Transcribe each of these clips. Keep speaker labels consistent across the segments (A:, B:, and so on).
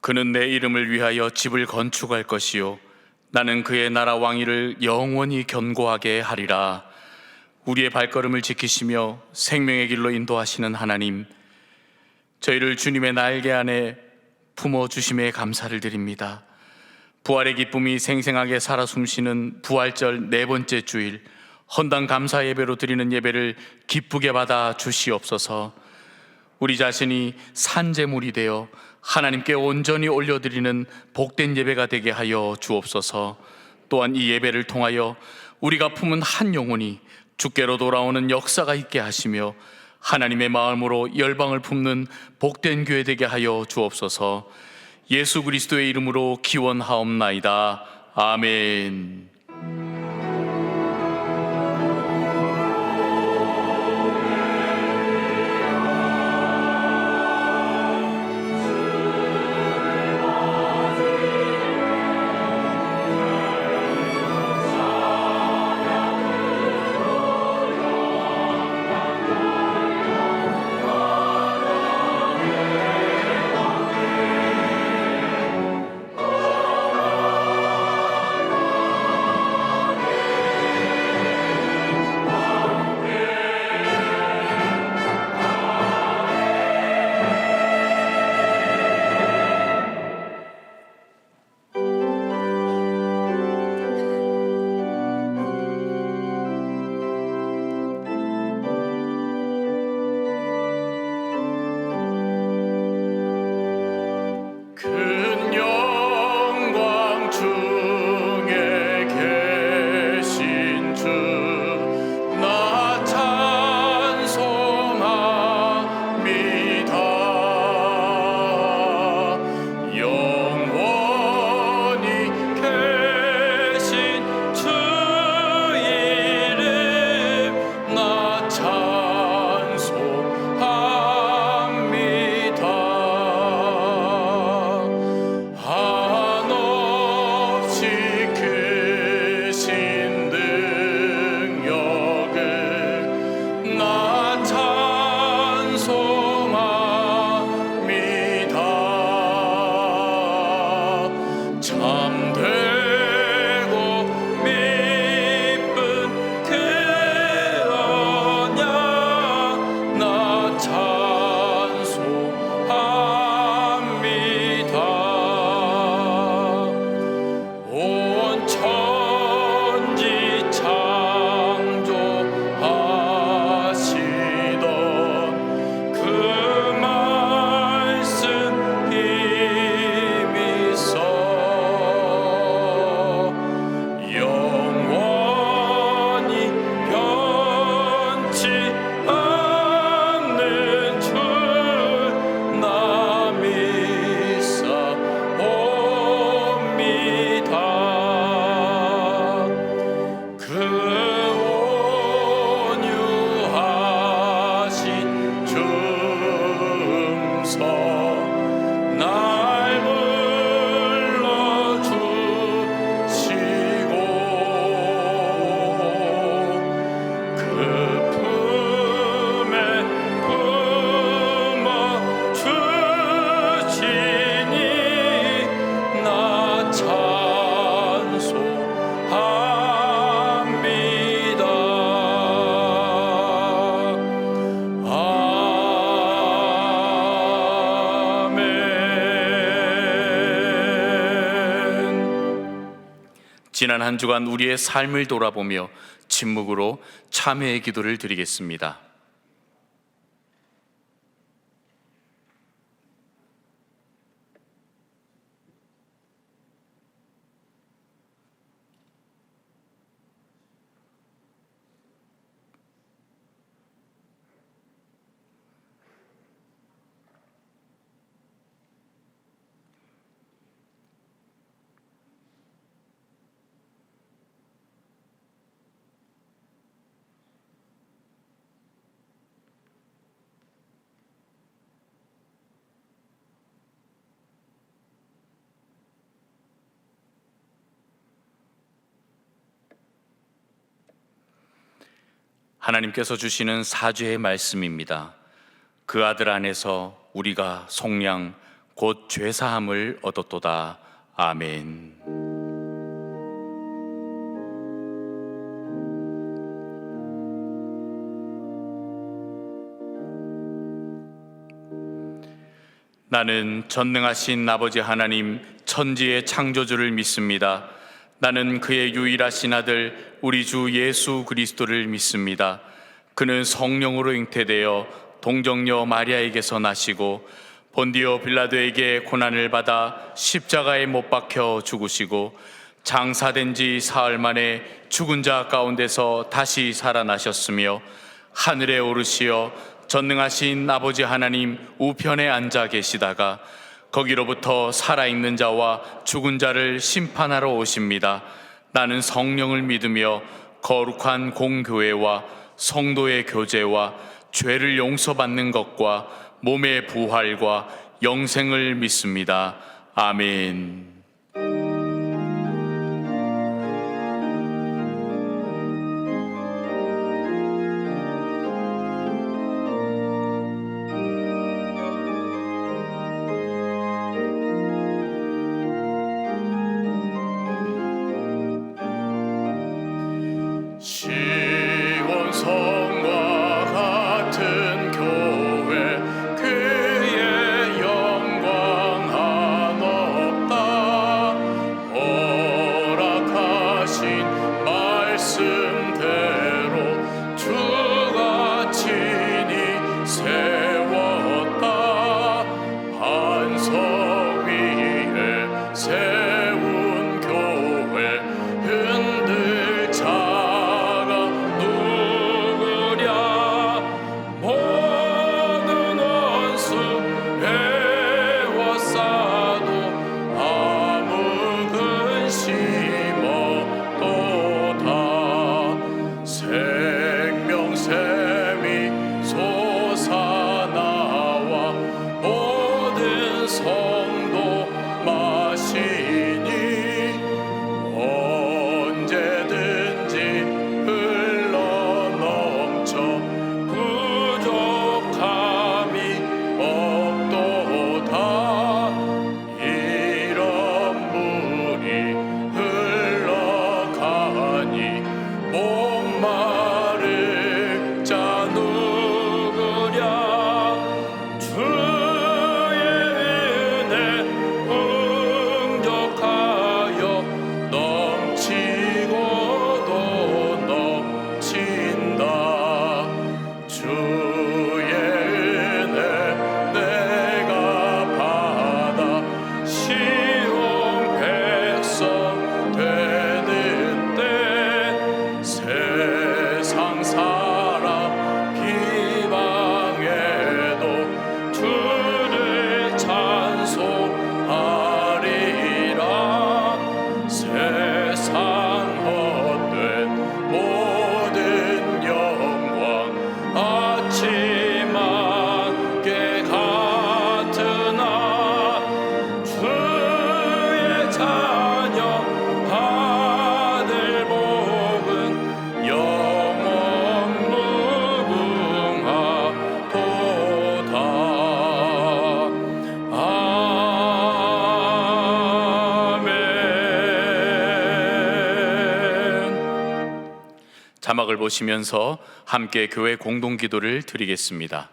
A: 그는 내 이름을 위하여 집을 건축할 것이요 나는 그의 나라 왕위를 영원히 견고하게 하리라. 우리의 발걸음을 지키시며 생명의 길로 인도하시는 하나님, 저희를 주님의 날개 안에 품어주심에 감사를 드립니다. 부활의 기쁨이 생생하게 살아 숨쉬는 부활절 네 번째 주일, 헌당 감사 예배로 드리는 예배를 기쁘게 받아 주시옵소서. 우리 자신이 산제물이 되어 하나님께 온전히 올려드리는 복된 예배가 되게 하여 주옵소서. 또한 이 예배를 통하여 우리가 품은 한 영혼이 주께로 돌아오는 역사가 있게 하시며 하나님의 마음으로 열방을 품는 복된 교회 되게 하여 주옵소서. 예수 그리스도의 이름으로 기원하옵나이다. 아멘. 지난 한 주간 우리의 삶을 돌아보며 침묵으로 참회의 기도를 드리겠습니다. 하나님께서 주시는 사죄의 말씀입니다. 그 아들 안에서 우리가 속량 곧 죄사함을 얻었도다. 아멘. 나는 전능하신 아버지 하나님 천지의 창조주를 믿습니다. 나는 그의 유일하신 아들 우리 주 예수 그리스도를 믿습니다. 그는 성령으로 잉태되어 동정녀 마리아에게서 나시고 본디오 빌라도에게 고난을 받아 십자가에 못 박혀 죽으시고 장사된 지 사흘 만에 죽은 자 가운데서 다시 살아나셨으며 하늘에 오르시어 전능하신 아버지 하나님 우편에 앉아 계시다가 거기로부터 살아있는 자와 죽은 자를 심판하러 오십니다. 나는 성령을 믿으며 거룩한 공교회와 성도의 교제와 죄를 용서받는 것과 몸의 부활과 영생을 믿습니다. 아멘. 시온성과 같은 교회 그의 영광 한없다. 허락하신 말씀대로 주가 친히 세웠다. 반석 위에 세운 교회 흔들 자가 누구랴. 모든 원수 에워싸도 아무 근심 없도다. 생명샘이 솟아나와 모든 성도 마시니 언제든지 흘러넘쳐 부족함이 없도다. 이런 물이 흘러가니 목마를 자 누구랴. 주의 은혜 풍족하여 넘치고도 넘친다. 주의 은혜 내가 받아 시온 백성 되는 때 세상 사람 비방해도 주를 찬송하리라. 세상 헛된 모든 영광 아침 안개 같으나 주의 자녀 받을 복은 영원 무궁하도다. 아멘. 자막을 보시면서 함께 교회 공동기도를 드리겠습니다.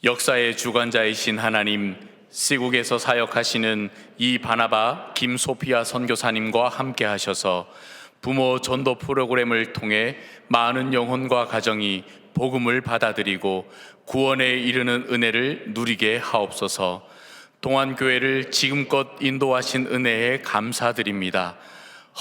A: 역사의 주관자이신 하나님, 시국에서 사역하시는 이 바나바 김소피아 선교사님과 함께 하셔서 부모 전도 프로그램을 통해 많은 영혼과 가정이 복음을 받아들이고 구원에 이르는 은혜를 누리게 하옵소서. 동안교회를 지금껏 인도하신 은혜에 감사드립니다.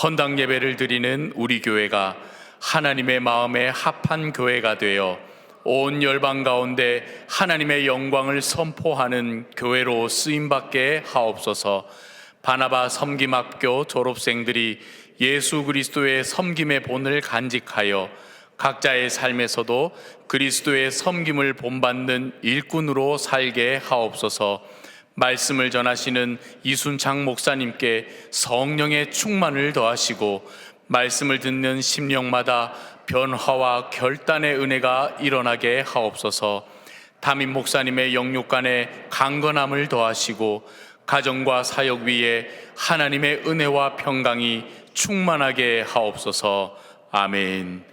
A: 헌당 예배를 드리는 우리 교회가 하나님의 마음에 합한 교회가 되어 온 열방 가운데 하나님의 영광을 선포하는 교회로 쓰임받게 하옵소서. 바나바 섬김학교 졸업생들이 예수 그리스도의 섬김의 본을 간직하여 각자의 삶에서도 그리스도의 섬김을 본받는 일꾼으로 살게 하옵소서. 말씀을 전하시는 이순창 목사님께 성령의 충만을 더하시고 말씀을 듣는 심령마다 변화와 결단의 은혜가 일어나게 하옵소서. 담임 목사님의 영육간에 강건함을 더하시고 가정과 사역 위에 하나님의 은혜와 평강이 충만하게 하옵소서. 아멘.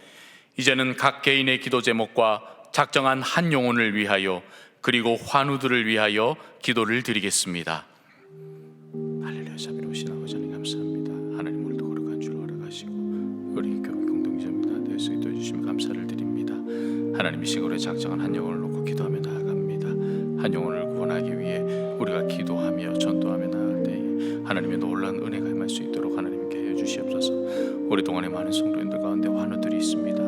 A: 이제는 각 개인의 기도 제목과 작정한 한 영혼을 위하여 그리고 환우들을 위하여 기도를 드리겠습니다. 할렐루야. 자비로우신 아버지 하나님 감사합니다. 하나님 오늘도 거룩한 주를 허락하시고 우리 교회 공동체입니다. 내 속에 또 주시면 감사를 드립니다. 하나님 이 시골에 작정한 한 영혼을 놓고 기도하며 나아갑니다. 한 영혼을 구원하기 위해 우리가 기도하며 전도하며 나아갈 때에 하나님의 놀라운 은혜가 임할 수 있도록 하나님께 해 주시옵소서. 우리 동안에 많은 성도인들 가운데 환우들이 있습니다.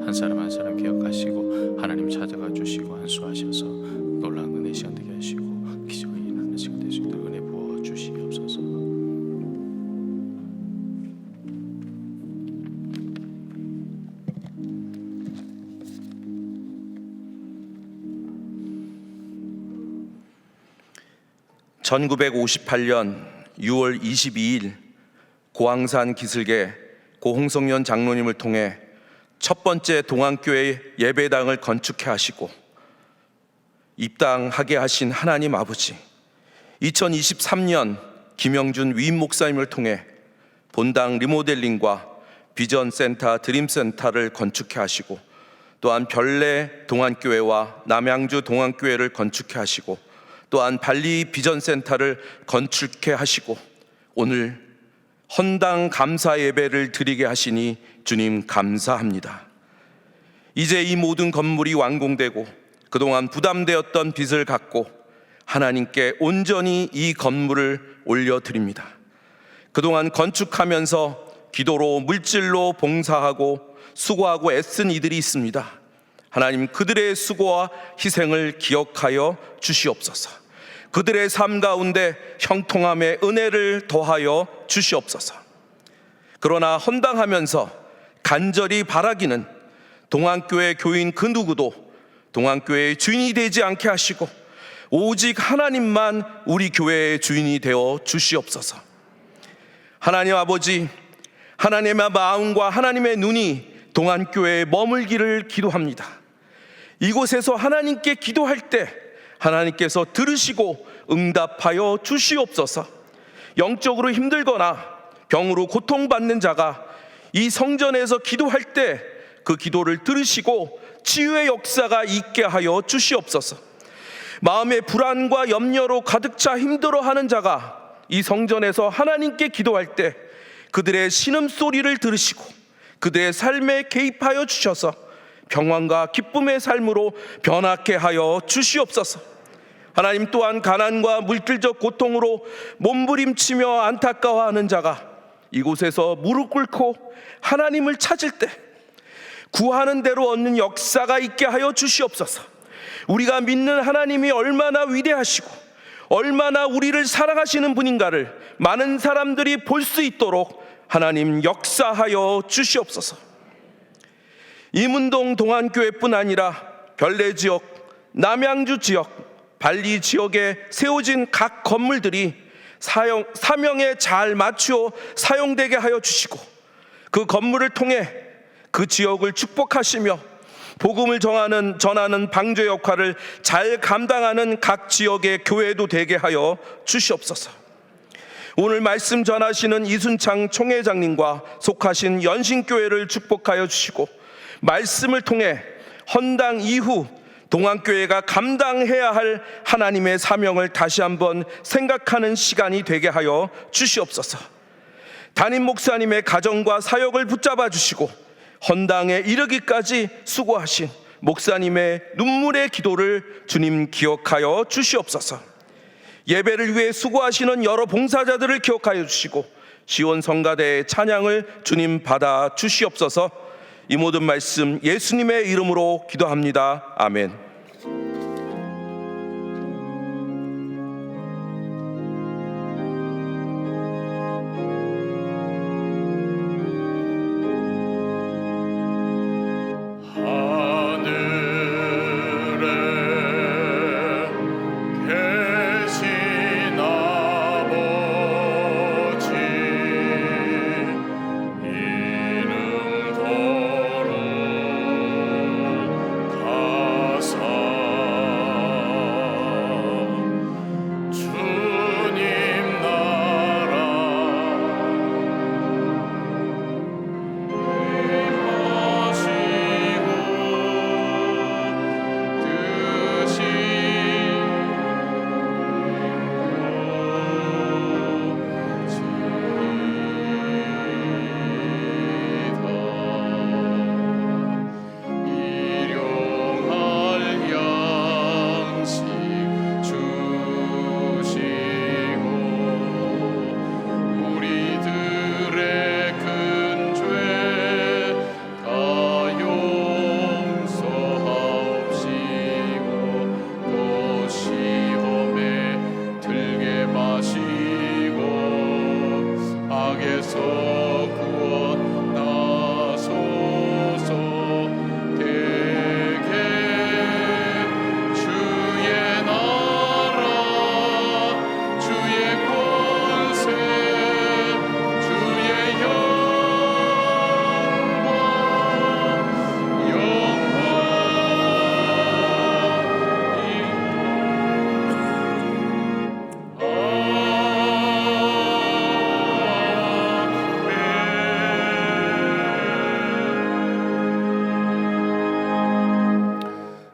A: 한 사람 한 사람 기억하시고 하나님 찾아가 주시고 안수하셔서 놀라운 은혜 시간 되게 하시고 기적을 일어나는 시간 될 수 있도록 은혜 부어 주시옵소서.
B: (1958년 6월 22일) 고항산 기슭에 고홍성년 장로님을 통해 첫 번째 동안교회 예배당을 건축해 하시고 입당하게 하신 하나님 아버지, 2023년 김영준 위임 목사님을 통해 본당 리모델링과 비전센터 드림센터를 건축해 하시고 또한 별내 동안교회와 남양주 동안교회를 건축해 하시고 또한 발리 비전센터를 건축해 하시고 오늘 헌당 감사 예배를 드리게 하시니 주님 감사합니다. 이제 이 모든 건물이 완공되고 그동안 부담되었던 빚을 갚고 하나님께 온전히 이 건물을 올려드립니다. 그동안 건축하면서 기도로 물질로 봉사하고 수고하고 애쓴 이들이 있습니다. 하나님 그들의 수고와 희생을 기억하여 주시옵소서. 그들의 삶 가운데 형통함의 은혜를 더하여 주시옵소서. 그러나 헌당하면서 간절히 바라기는 동안교회 교인 그 누구도 동안교회의 주인이 되지 않게 하시고 오직 하나님만 우리 교회의 주인이 되어 주시옵소서. 하나님 아버지, 하나님의 마음과 하나님의 눈이 동안교회에 머물기를 기도합니다. 이곳에서 하나님께 기도할 때 하나님께서 들으시고 응답하여 주시옵소서. 영적으로 힘들거나 병으로 고통받는 자가 이 성전에서 기도할 때 그 기도를 들으시고 치유의 역사가 있게 하여 주시옵소서. 마음의 불안과 염려로 가득 차 힘들어하는 자가 이 성전에서 하나님께 기도할 때 그들의 신음소리를 들으시고 그들의 삶에 개입하여 주셔서 평안과 기쁨의 삶으로 변하게 하여 주시옵소서. 하나님 또한 가난과 물질적 고통으로 몸부림치며 안타까워하는 자가 이곳에서 무릎 꿇고 하나님을 찾을 때 구하는 대로 얻는 역사가 있게 하여 주시옵소서. 우리가 믿는 하나님이 얼마나 위대하시고 얼마나 우리를 사랑하시는 분인가를 많은 사람들이 볼 수 있도록 하나님 역사하여 주시옵소서. 이문동 동안교회뿐 아니라 별내 지역, 남양주 지역, 발리 지역에 세워진 각 건물들이 사명에 잘 맞추어 사용되게 하여 주시고 그 건물을 통해 그 지역을 축복하시며 복음을 전하는 방주 역할을 잘 감당하는 각 지역의 교회도 되게 하여 주시옵소서. 오늘 말씀 전하시는 이순창 총회장님과 속하신 연신교회를 축복하여 주시고 말씀을 통해 헌당 이후 동안교회가 감당해야 할 하나님의 사명을 다시 한번 생각하는 시간이 되게 하여 주시옵소서. 담임 목사님의 가정과 사역을 붙잡아 주시고 헌당에 이르기까지 수고하신 목사님의 눈물의 기도를 주님 기억하여 주시옵소서. 예배를 위해 수고하시는 여러 봉사자들을 기억하여 주시고 시온 성가대의 찬양을 주님 받아 주시옵소서. 이 모든 말씀 예수님의 이름으로 기도합니다. 아멘.
A: 이름 거룩 가사
C: 구원하소서. 대개 주의 나라 주의 권세 주의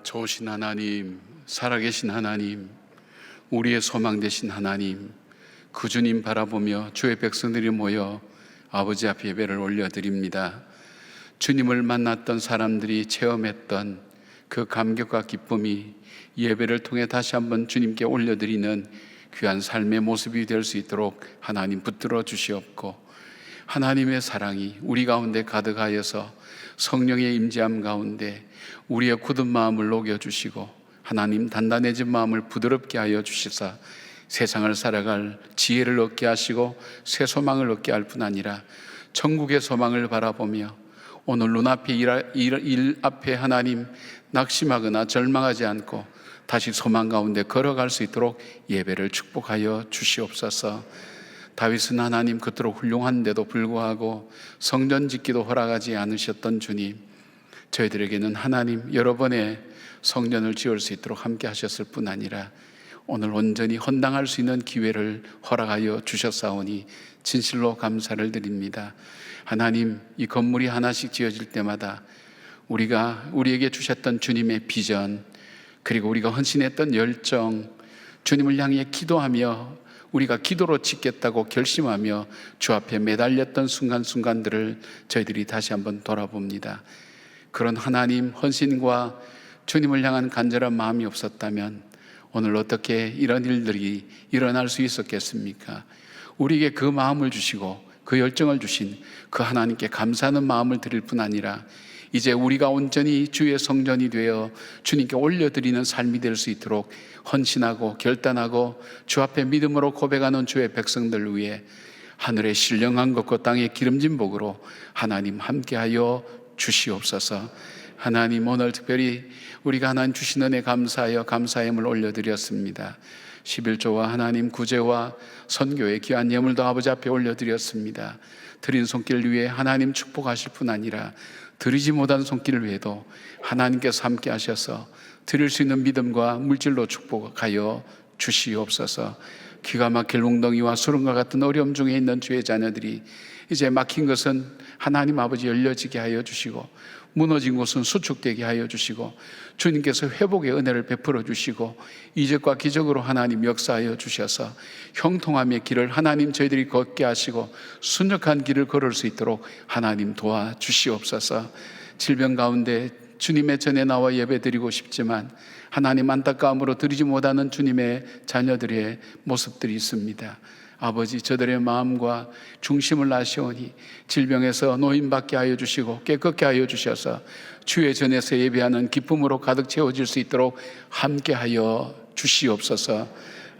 D: 좋으신 하나님, 살아계신 하나님, 우리의 소망 되신 하나님, 그 주님 바라보며 주의 백성들이 모여 아버지 앞에 예배를 올려드립니다. 주님을 만났던 사람들이 체험했던 그 감격과 기쁨이 예배를 통해 다시 한번 주님께 올려드리는 귀한 삶의 모습이 될 수 있도록 하나님 붙들어 주시옵고, 하나님의 사랑이 우리 가운데 가득하여서 성령의 임재함 가운데 우리의 굳은 마음을 녹여주시고 하나님 단단해진 마음을 부드럽게 하여 주시사 세상을 살아갈 지혜를 얻게 하시고 새 소망을 얻게 할 뿐 아니라 천국의 소망을 바라보며 오늘 눈앞에 일 앞에 하나님 낙심하거나 절망하지 않고 다시 소망 가운데 걸어갈 수 있도록 예배를 축복하여 주시옵소서. 다윗은 하나님 그토록 훌륭한데도 불구하고 성전 짓기도 허락하지 않으셨던 주님, 저희들에게는 하나님 여러 번의 성전을 지을 수 있도록 함께 하셨을 뿐 아니라 오늘 온전히 헌당할 수 있는 기회를 허락하여 주셨사오니 진실로 감사를 드립니다. 하나님, 이 건물이 하나씩 지어질 때마다 우리에게 주셨던 주님의 비전, 그리고 우리가 헌신했던 열정, 주님을 향해 기도하며 우리가 기도로 짓겠다고 결심하며 주 앞에 매달렸던 순간순간들을 저희들이 다시 한번 돌아봅니다. 그런 하나님 헌신과 주님을 향한 간절한 마음이 없었다면 오늘 어떻게 이런 일들이 일어날 수 있었겠습니까? 우리에게 그 마음을 주시고 그 열정을 주신 그 하나님께 감사하는 마음을 드릴 뿐 아니라 이제 우리가 온전히 주의 성전이 되어 주님께 올려드리는 삶이 될 수 있도록 헌신하고 결단하고 주 앞에 믿음으로 고백하는 주의 백성들 위해 하늘의 신령한 것과 땅의 기름진 복으로 하나님 함께하여 주시옵소서. 하나님, 오늘 특별히 우리가 하나님 주신 은혜 감사하여 감사함을 올려드렸습니다. 11조와 하나님 구제와 선교의 귀한 예물도 아버지 앞에 올려드렸습니다. 드린 손길 위에 하나님 축복하실 뿐 아니라 드리지 못한 손길 외에도 하나님께서 함께 하셔서 드릴 수 있는 믿음과 물질로 축복하여 주시옵소서. 기가 막힐 웅덩이와 수렁과 같은 어려움 중에 있는 주의 자녀들이 이제 막힌 것은 하나님 아버지 열려지게 하여 주시고 무너진 곳은 수축되게 하여 주시고 주님께서 회복의 은혜를 베풀어 주시고 이적과 기적으로 하나님 역사하여 주셔서 형통함의 길을 하나님 저희들이 걷게 하시고 순적한 길을 걸을 수 있도록 하나님 도와주시옵소서. 질병 가운데 주님의 전에 나와 예배드리고 싶지만 하나님 안타까움으로 드리지 못하는 주님의 자녀들의 모습들이 있습니다. 아버지, 저들의 마음과 중심을 아시오니 질병에서 노인받게 하여 주시고 깨끗게 하여 주셔서 주의 전에서 예배하는 기쁨으로 가득 채워질 수 있도록 함께 하여 주시옵소서.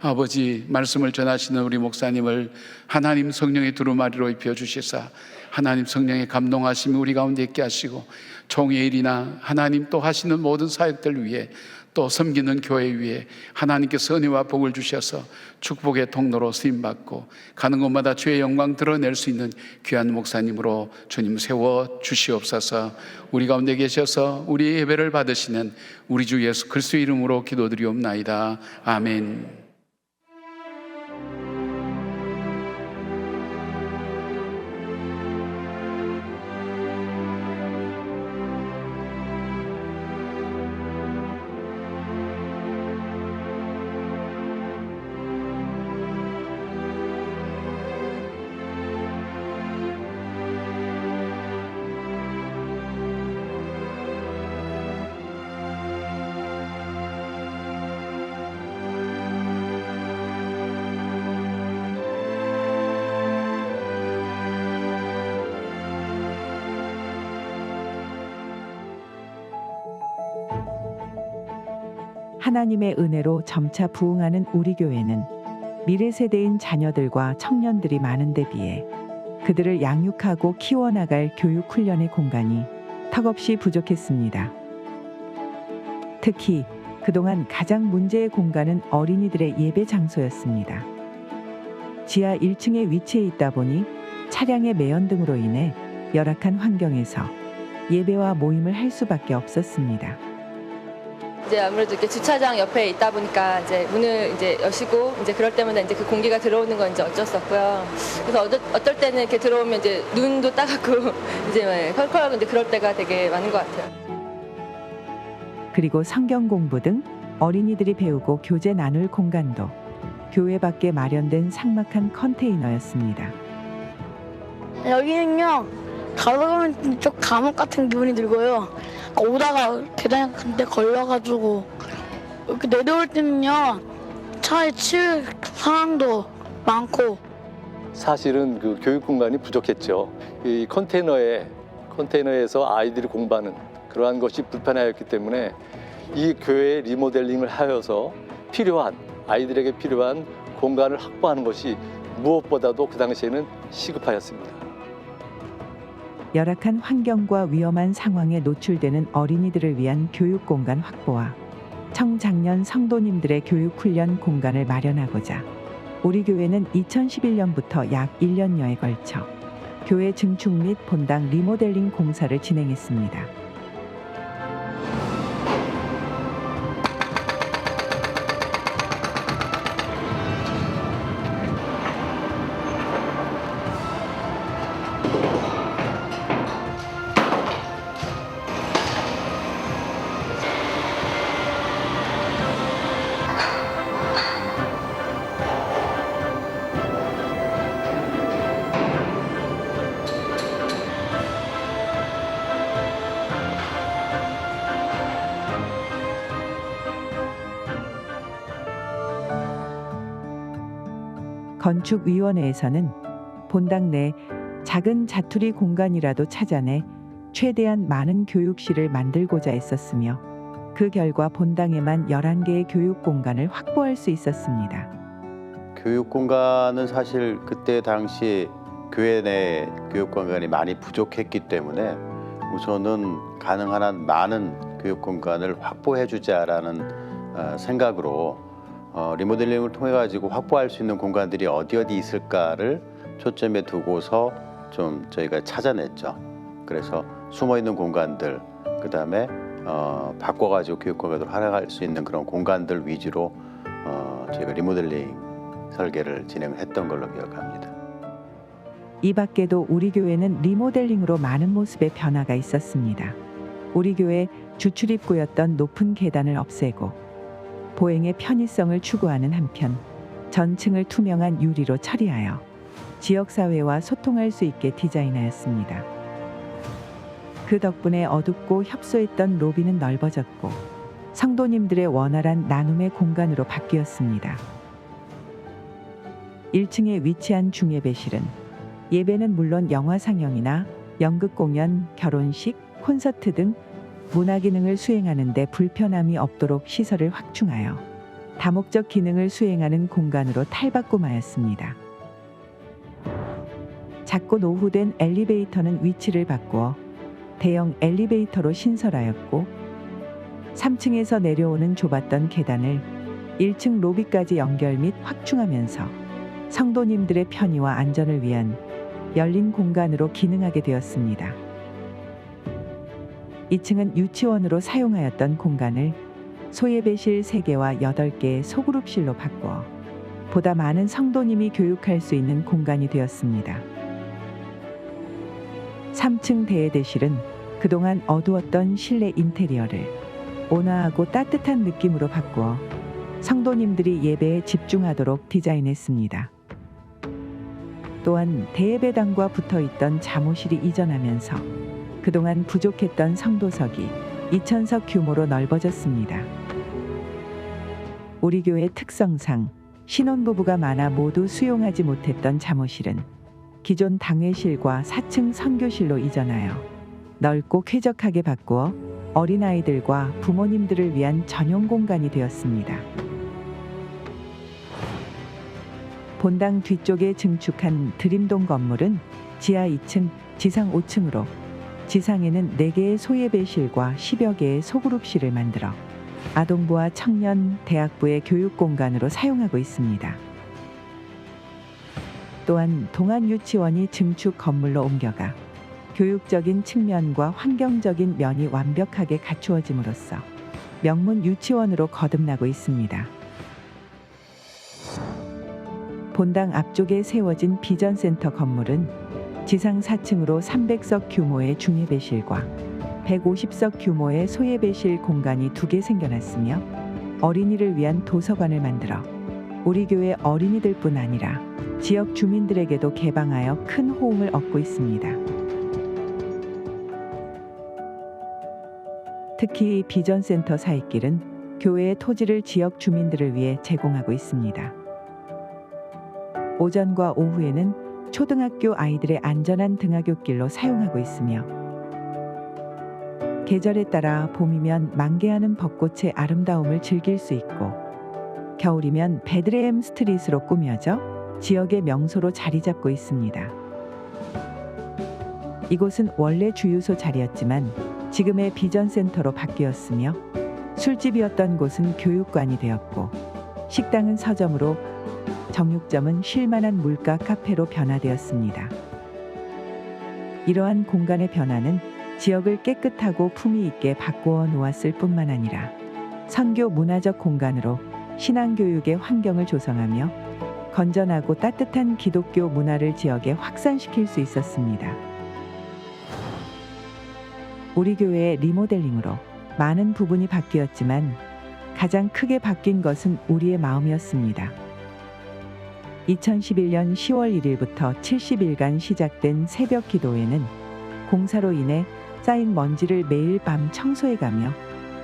D: 아버지, 말씀을 전하시는 우리 목사님을 하나님 성령의 두루마리로 입혀 주시사 하나님 성령의 감동하심이 우리 가운데 있게 하시고 종의 일이나 하나님 또 하시는 모든 사역들 위해 또 섬기는 교회 위에 하나님께서 은혜와 복을 주셔서 축복의 통로로 쓰임받고 가는 곳마다 주의 영광 드러낼 수 있는 귀한 목사님으로 주님 세워 주시옵소서. 우리 가운데 계셔서 우리의 예배를 받으시는 우리 주 예수 그리스도의 이름으로 기도드리옵나이다. 아멘.
E: 하나님의 은혜로 점차 부흥하는 우리 교회는 미래 세대인 자녀들과 청년들이 많은데 비해 그들을 양육하고 키워나갈 교육 훈련의 공간이 턱없이 부족했습니다. 특히 그동안 가장 문제의 공간은 어린이들의 예배 장소였습니다. 지하 1층에 위치해 있다 보니 차량의 매연 등으로 인해 열악한 환경에서 예배와 모임을 할 수밖에 없었습니다.
F: 이제 아무래도 이렇게 주차장 옆에 있다 보니까 이제 문을 이제 여시고 이제 그럴 때마다 이제 그 공기가 들어오는 건 이제 어쩔 수 없고요. 그래서 어떨 때는 이렇게 들어오면 이제 눈도 따갑고 이제 컬컬하고 이제 그럴 때가 되게 많은 것 같아요.
E: 그리고 성경 공부 등 어린이들이 배우고 교제 나눌 공간도 교회 밖에 마련된 삭막한 컨테이너였습니다.
G: 여기는요, 걸어가면 좀 감옥 같은 기분이 들고요. 오다가 계단 같은 데 걸려가지고 이렇게 내려올 때는요, 차에 치일 상황도 많고.
H: 사실은 그 교육 공간이 부족했죠. 이 컨테이너에서 아이들이 공부하는 그러한 것이 불편하였기 때문에 이 교회 리모델링을 하여서 아이들에게 필요한 공간을 확보하는 것이 무엇보다도 그 당시에는 시급하였습니다.
E: 열악한 환경과 위험한 상황에 노출되는 어린이들을 위한 교육 공간 확보와 청장년 성도님들의 교육 훈련 공간을 마련하고자 우리 교회는 2011년부터 약 1년여에 걸쳐 교회 증축 및 본당 리모델링 공사를 진행했습니다. 건축위원회에서는 본당 내 작은 자투리 공간이라도 찾아내 최대한 많은 교육실을 만들고자 애썼으며 그 결과 본당에만 11개의 교육 공간을 확보할 수 있었습니다.
I: 교육 공간은 사실 그때 당시 교회 내 교육 공간이 많이 부족했기 때문에 우선은 가능한 한 많은 교육 공간을 확보해 주자라는 생각으로 리모델링을 통해 가지고 확보할 수 있는 공간들이 어디 있을까를 초점에 두고서 좀 저희가 찾아냈죠. 그래서 숨어 있는 공간들, 그다음에 바꿔가지고 교육 공간으로 활용할 수 있는 그런 공간들 위주로 저희가 리모델링 설계를 진행을 했던 걸로 기억합니다.
E: 이 밖에도 우리 교회는 리모델링으로 많은 모습의 변화가 있었습니다. 우리 교회 주출입구였던 높은 계단을 없애고 보행의 편의성을 추구하는 한편 전층을 투명한 유리로 처리하여 지역사회와 소통할 수 있게 디자인하였습니다. 그 덕분에 어둡고 협소했던 로비는 넓어졌고 성도님들의 원활한 나눔의 공간으로 바뀌었습니다. 1층에 위치한 중예배실은 예배는 물론 영화 상영이나 연극 공연, 결혼식, 콘서트 등 문화 기능을 수행하는 데 불편함이 없도록 시설을 확충하여 다목적 기능을 수행하는 공간으로 탈바꿈하였습니다. 작고 노후된 엘리베이터는 위치를 바꾸어 대형 엘리베이터로 신설하였고 3층에서 내려오는 좁았던 계단을 1층 로비까지 연결 및 확충하면서 성도님들의 편의와 안전을 위한 열린 공간으로 기능하게 되었습니다. 2층은 유치원으로 사용하였던 공간을 소예배실 3개와 8개의 소그룹실로 바꾸어 보다 많은 성도님이 교육할 수 있는 공간이 되었습니다. 3층 대예대실은 그동안 어두웠던 실내 인테리어를 온화하고 따뜻한 느낌으로 바꾸어 성도님들이 예배에 집중하도록 디자인했습니다. 또한 대예배당과 붙어있던 잠옷실이 이전하면서 그동안 부족했던 성도석이 2,000석 규모로 넓어졌습니다. 우리 교회 특성상 신혼부부가 많아 모두 수용하지 못했던 잠옷실은 기존 당회실과 4층 선교실로 이전하여 넓고 쾌적하게 바꾸어 어린아이들과 부모님들을 위한 전용 공간이 되었습니다. 본당 뒤쪽에 증축한 드림동 건물은 지하 2층, 지상 5층으로 지상에는 4개의 소예배실과 10여 개의 소그룹실을 만들어 아동부와 청년, 대학부의 교육 공간으로 사용하고 있습니다. 또한 동안유치원이 증축 건물로 옮겨가 교육적인 측면과 환경적인 면이 완벽하게 갖추어짐으로써 명문 유치원으로 거듭나고 있습니다. 본당 앞쪽에 세워진 비전센터 건물은 지상 4층으로 300석 규모의 중예배실과 150석 규모의 소예배실 공간이 2개 생겨났으며 어린이를 위한 도서관을 만들어 우리 교회 어린이들뿐 아니라 지역 주민들에게도 개방하여 큰 호응을 얻고 있습니다. 특히 비전센터 사익길은 교회의 토지를 지역 주민들을 위해 제공하고 있습니다. 오전과 오후에는 초등학교 아이들의 안전한 등하굣길로 사용하고 있으며 계절에 따라 봄이면 만개하는 벚꽃의 아름다움을 즐길 수 있고 겨울이면 베들레헴 스트릿으로 꾸며져 지역의 명소로 자리 잡고 있습니다. 이곳은 원래 주유소 자리였지만 지금의 비전센터로 바뀌었으며 술집이었던 곳은 교육관이 되었고 식당은 서점으로 정육점은 쉴만한 물가 카페로 변화되었습니다. 이러한 공간의 변화는 지역을 깨끗하고 품위 있게 바꾸어 놓았을 뿐만 아니라 선교 문화적 공간으로 신앙교육의 환경을 조성하며 건전하고 따뜻한 기독교 문화를 지역에 확산시킬 수 있었습니다. 우리 교회의 리모델링으로 많은 부분이 바뀌었지만 가장 크게 바뀐 것은 우리의 마음이었습니다. 2011년 10월 1일부터 70일간 시작된 새벽 기도회는 공사로 인해 쌓인 먼지를 매일 밤 청소해가며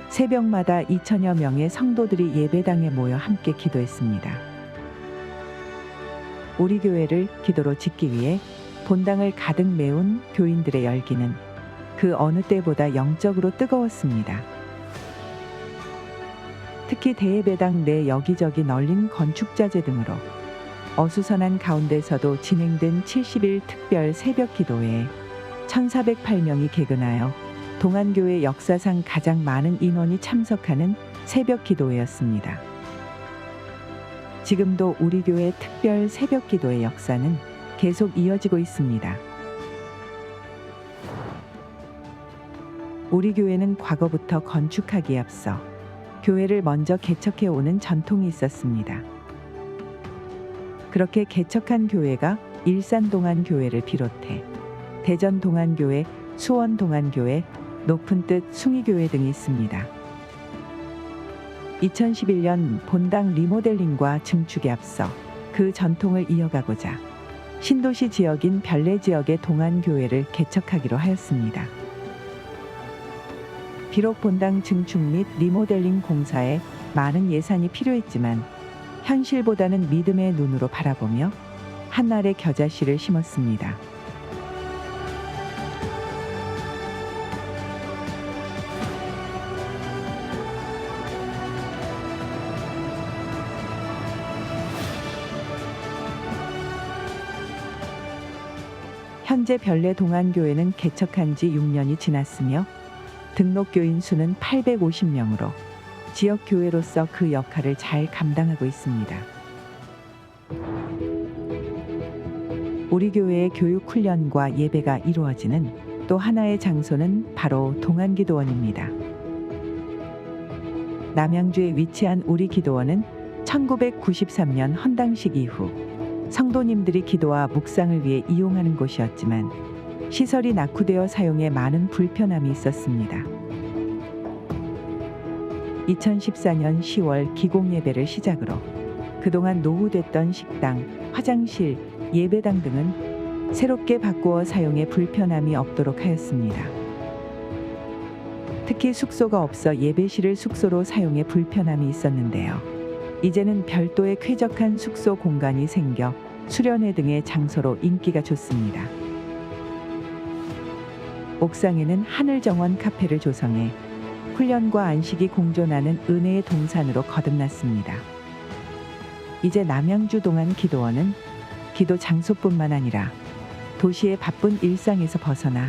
E: 새벽마다 2천여 명의 성도들이 예배당에 모여 함께 기도했습니다. 우리 교회를 기도로 짓기 위해 본당을 가득 메운 교인들의 열기는 그 어느 때보다 영적으로 뜨거웠습니다. 특히 대예배당 내 여기저기 널린 건축자재 등으로 어수선한 가운데서도 진행된 70일 특별 새벽 기도회에 1,408명이 개근하여 동안교회 역사상 가장 많은 인원이 참석하는 새벽 기도회였습니다. 지금도 우리 교회 특별 새벽 기도회 역사는 계속 이어지고 있습니다. 우리 교회는 과거부터 건축하기에 앞서 교회를 먼저 개척해 오는 전통이 있었습니다. 그렇게 개척한 교회가 일산동안교회를 비롯해 대전동안교회, 수원동안교회, 높은뜻 숭이교회 등이 있습니다. 2011년 본당 리모델링과 증축에 앞서 그 전통을 이어가고자 신도시 지역인 별내 지역의 동안교회를 개척하기로 하였습니다. 비록 본당 증축 및 리모델링 공사에 많은 예산이 필요했지만 현실보다는 믿음의 눈으로 바라보며 한날의 겨자씨를 심었습니다. 현재 별내 동안교회는 개척한 지 6년이 지났으며 등록교인 수는 850명으로 지역교회로서 그 역할을 잘 감당하고 있습니다. 우리 교회의 교육훈련과 예배가 이루어지는 또 하나의 장소는 바로 동안기도원입니다. 남양주에 위치한 우리 기도원은 1993년 헌당식 이후 성도님들이 기도와 묵상을 위해 이용하는 곳이었지만 시설이 낙후되어 사용에 많은 불편함이 있었습니다. 2014년 10월 기공예배를 시작으로 그동안 노후됐던 식당, 화장실, 예배당 등은 새롭게 바꾸어 사용에 불편함이 없도록 하였습니다. 특히 숙소가 없어 예배실을 숙소로 사용에 불편함이 있었는데요. 이제는 별도의 쾌적한 숙소 공간이 생겨 수련회 등의 장소로 인기가 좋습니다. 옥상에는 하늘정원 카페를 조성해 훈련과 안식이 공존하는 은혜의 동산으로 거듭났습니다. 이제 남양주 동안 기도원은 기도 장소뿐만 아니라 도시의 바쁜 일상에서 벗어나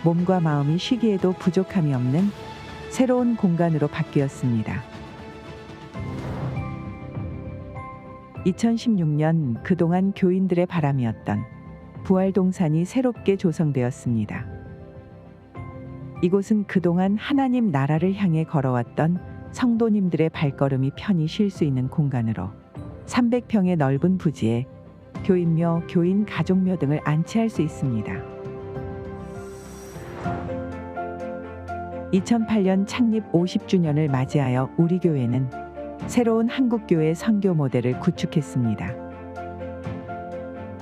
E: 몸과 마음이 쉬기에도 부족함이 없는 새로운 공간으로 바뀌었습니다. 2016년 그동안 교인들의 바람이었던 부활동산이 새롭게 조성되었습니다. 이곳은 그동안 하나님 나라를 향해 걸어왔던 성도님들의 발걸음이 편히 쉴 수 있는 공간으로 300평의 넓은 부지에 교인묘, 교인 가족묘 등을 안치할 수 있습니다. 2008년 창립 50주년을 맞이하여 우리 교회는 새로운 한국교회 선교 모델을 구축했습니다.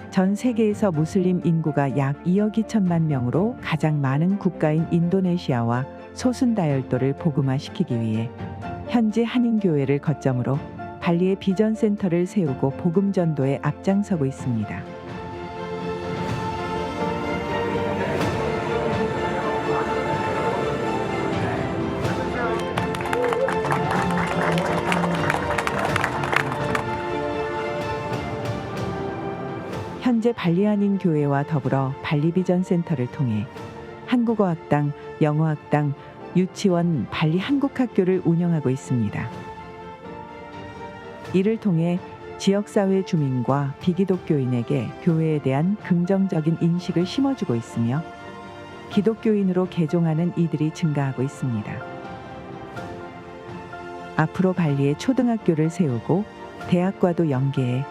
E: 전 세계에서 무슬림 인구가 약 2억 2천만 명으로 가장 많은 국가인 인도네시아와 소순다열도를 복음화시키기 위해 현지 한인교회를 거점으로 발리에 비전센터를 세우고 복음전도에 앞장서고 있습니다. 현재 발리 한인교회와 더불어 발리 비전센터를 통해 한국어학당, 영어학당, 유치원, 발리 한국학교를 운영하고 있습니다. 이를 통해 지역사회 주민과 비기독교인에게 교회에 대한 긍정적인 인식을 심어주고 있으며 기독교인으로 개종하는 이들이 증가하고 있습니다. 앞으로 발리에 초등학교를 세우고 대학과도 연계해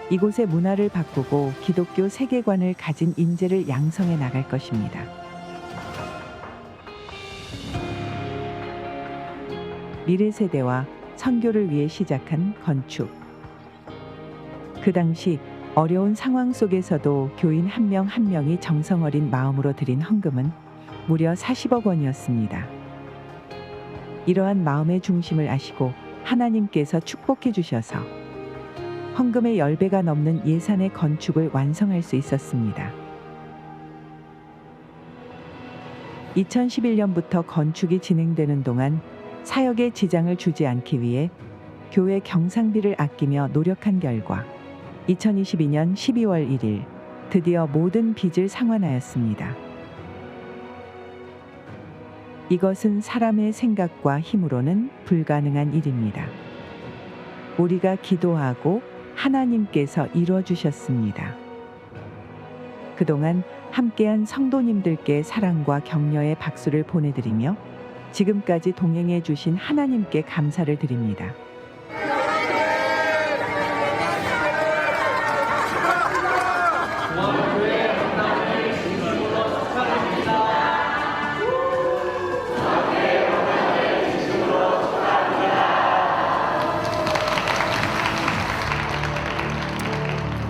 E: 이곳의 문화를 바꾸고 기독교 세계관을 가진 인재를 양성해 나갈 것입니다. 미래 세대와 선교를 위해 시작한 건축. 그 당시 어려운 상황 속에서도 교인 한 명 한 명이 정성 어린 마음으로 드린 헌금은 무려 40억 원이었습니다. 이러한 마음의 중심을 아시고 하나님께서 축복해 주셔서 헌금의 10배가 넘는 예산의 건축을 완성할 수 있었습니다. 2011년부터 건축이 진행되는 동안 사역에 지장을 주지 않기 위해 교회 경상비를 아끼며 노력한 결과 2022년 12월 1일 드디어 모든 빚을 상환하였습니다. 이것은 사람의 생각과 힘으로는 불가능한 일입니다. 우리가 기도하고 하나님께서 이루어주셨습니다. 그동안 함께한 성도님들께 사랑과 격려의 박수를 보내드리며 지금까지 동행해 주신 하나님께 감사를 드립니다.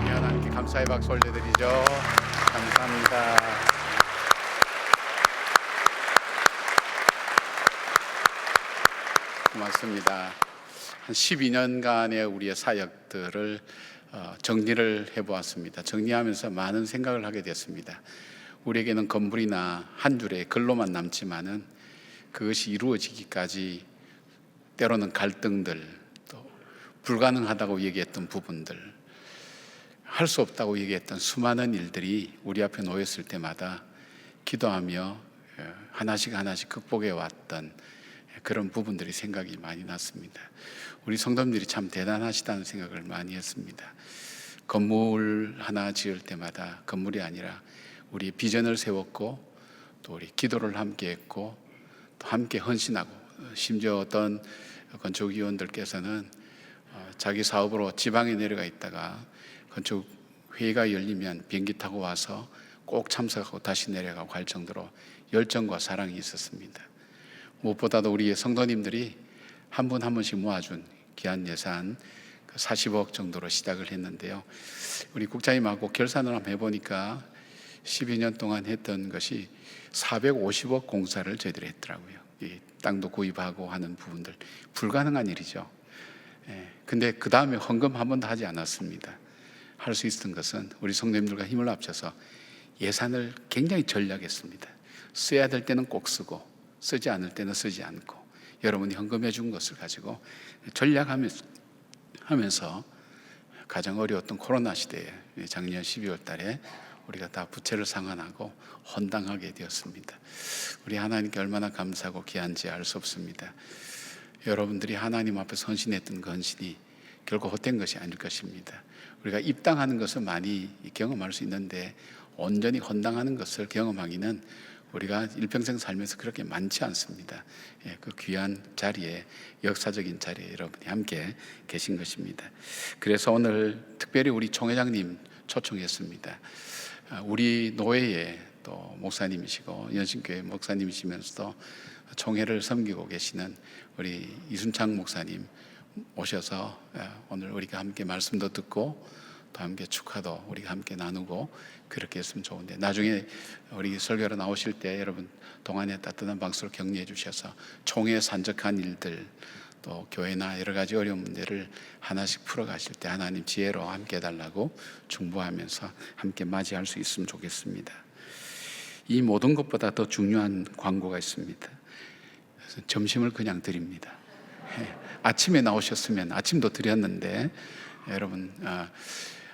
D: 우리 하나님께 감사의 박수 올려드리죠. 감사합니다. 고맙습니다. 한 12년간의 우리의 사역들을 정리를 해보았습니다. 정리하면서 많은 생각을 하게 됐습니다. 우리에게는 건물이나 한 줄의 글로만 남지만은 그것이 이루어지기까지 때로는 갈등들, 또 불가능하다고 얘기했던 부분들, 할 수 없다고 얘기했던 수많은 일들이 우리 앞에 놓였을 때마다 기도하며 하나씩 하나씩 극복해 왔던 그런 부분들이 생각이 많이 났습니다. 우리 성도님들이 참 대단하시다는 생각을 많이 했습니다. 건물 하나 지을 때마다 건물이 아니라 우리 비전을 세웠고 또 우리 기도를 함께 했고 또 함께 헌신하고 심지어 어떤 건축위원들께서는 자기 사업으로 지방에 내려가 있다가 건축 회의가 열리면 비행기 타고 와서 꼭 참석하고 다시 내려가고 할 정도로 열정과 사랑이 있었습니다. 무엇보다도 우리의 성도님들이 한 분 한 분씩 모아준 귀한 예산 40억 정도로 시작을 했는데요. 우리 국장님하고 결산을 한번 해보니까 12년 동안 했던 것이 450억 공사를 저희들이 했더라고요. 이 땅도 구입하고 하는 부분들 불가능한 일이죠. 근데 그 다음에 헌금 한 번도 하지 않았습니다. 할 수 있었던 것은 우리 성도님들과 힘을 합쳐서 예산을 굉장히 전략했습니다. 써야 될 때는 꼭 쓰고 쓰지 않을 때는 쓰지 않고 여러분이 헌금해 준 것을 가지고 전략하면서 가장 어려웠던 코로나 시대에 작년 12월 달에 우리가 다 부채를 상환하고 헌당하게 되었습니다. 우리 하나님께 얼마나 감사하고 귀한지 알 수 없습니다. 여러분들이 하나님 앞에 헌신했던 그 헌신이 결코 헛된 것이 아닐 것입니다. 우리가 입당하는 것을 많이 경험할 수 있는데 온전히 헌당하는 것을 경험하기는 우리가 일평생 살면서 그렇게 많지 않습니다. 그 귀한 자리에, 역사적인 자리에 여러분이 함께 계신 것입니다. 그래서 오늘 특별히 우리 총회장님 초청했습니다. 우리 노회의 또 목사님이시고 연신교회 목사님이시면서도 총회를 섬기고 계시는 우리 이순창 목사님 오셔서 오늘 우리가 함께 말씀도 듣고 또 함께 축하도 우리가 함께 나누고 그렇게 했으면 좋은데, 나중에 우리 설교로 나오실 때 여러분 동안에 따뜻한 박수로 격려해 주셔서 총회에 산적한 일들 또 교회나 여러 가지 어려운 문제를 하나씩 풀어가실 때 하나님 지혜로 함께 해달라고 중보하면서 함께 맞이할 수 있으면 좋겠습니다. 이 모든 것보다 더 중요한 광고가 있습니다. 그래서 점심을 그냥 드립니다. 아침에 나오셨으면 아침도 드렸는데 여러분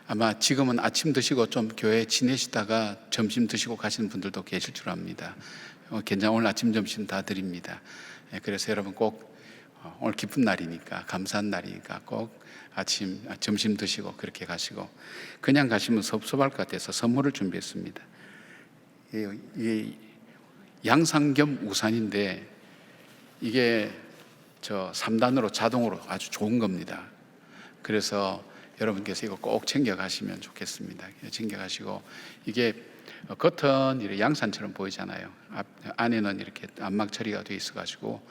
D: 아마 지금은 아침 드시고 좀 교회에 지내시다가 점심 드시고 가시는 분들도 계실 줄 압니다. 괜찮아, 오늘 아침 점심 다 드립니다. 그래서 여러분 꼭 오늘 기쁜 날이니까, 감사한 날이니까 꼭 점심 드시고 그렇게 가시고, 그냥 가시면 섭섭할 것 같아서 선물을 준비했습니다. 이게 양상 겸 우산인데 이게 3단으로 자동으로 아주 좋은 겁니다. 그래서 여러분께서 이거 꼭 챙겨 가시면 좋겠습니다. 챙겨 가시고, 이게 겉은 이렇게 양산처럼 보이잖아요. 안에는 이렇게 안막 처리가 되어 있어 가지고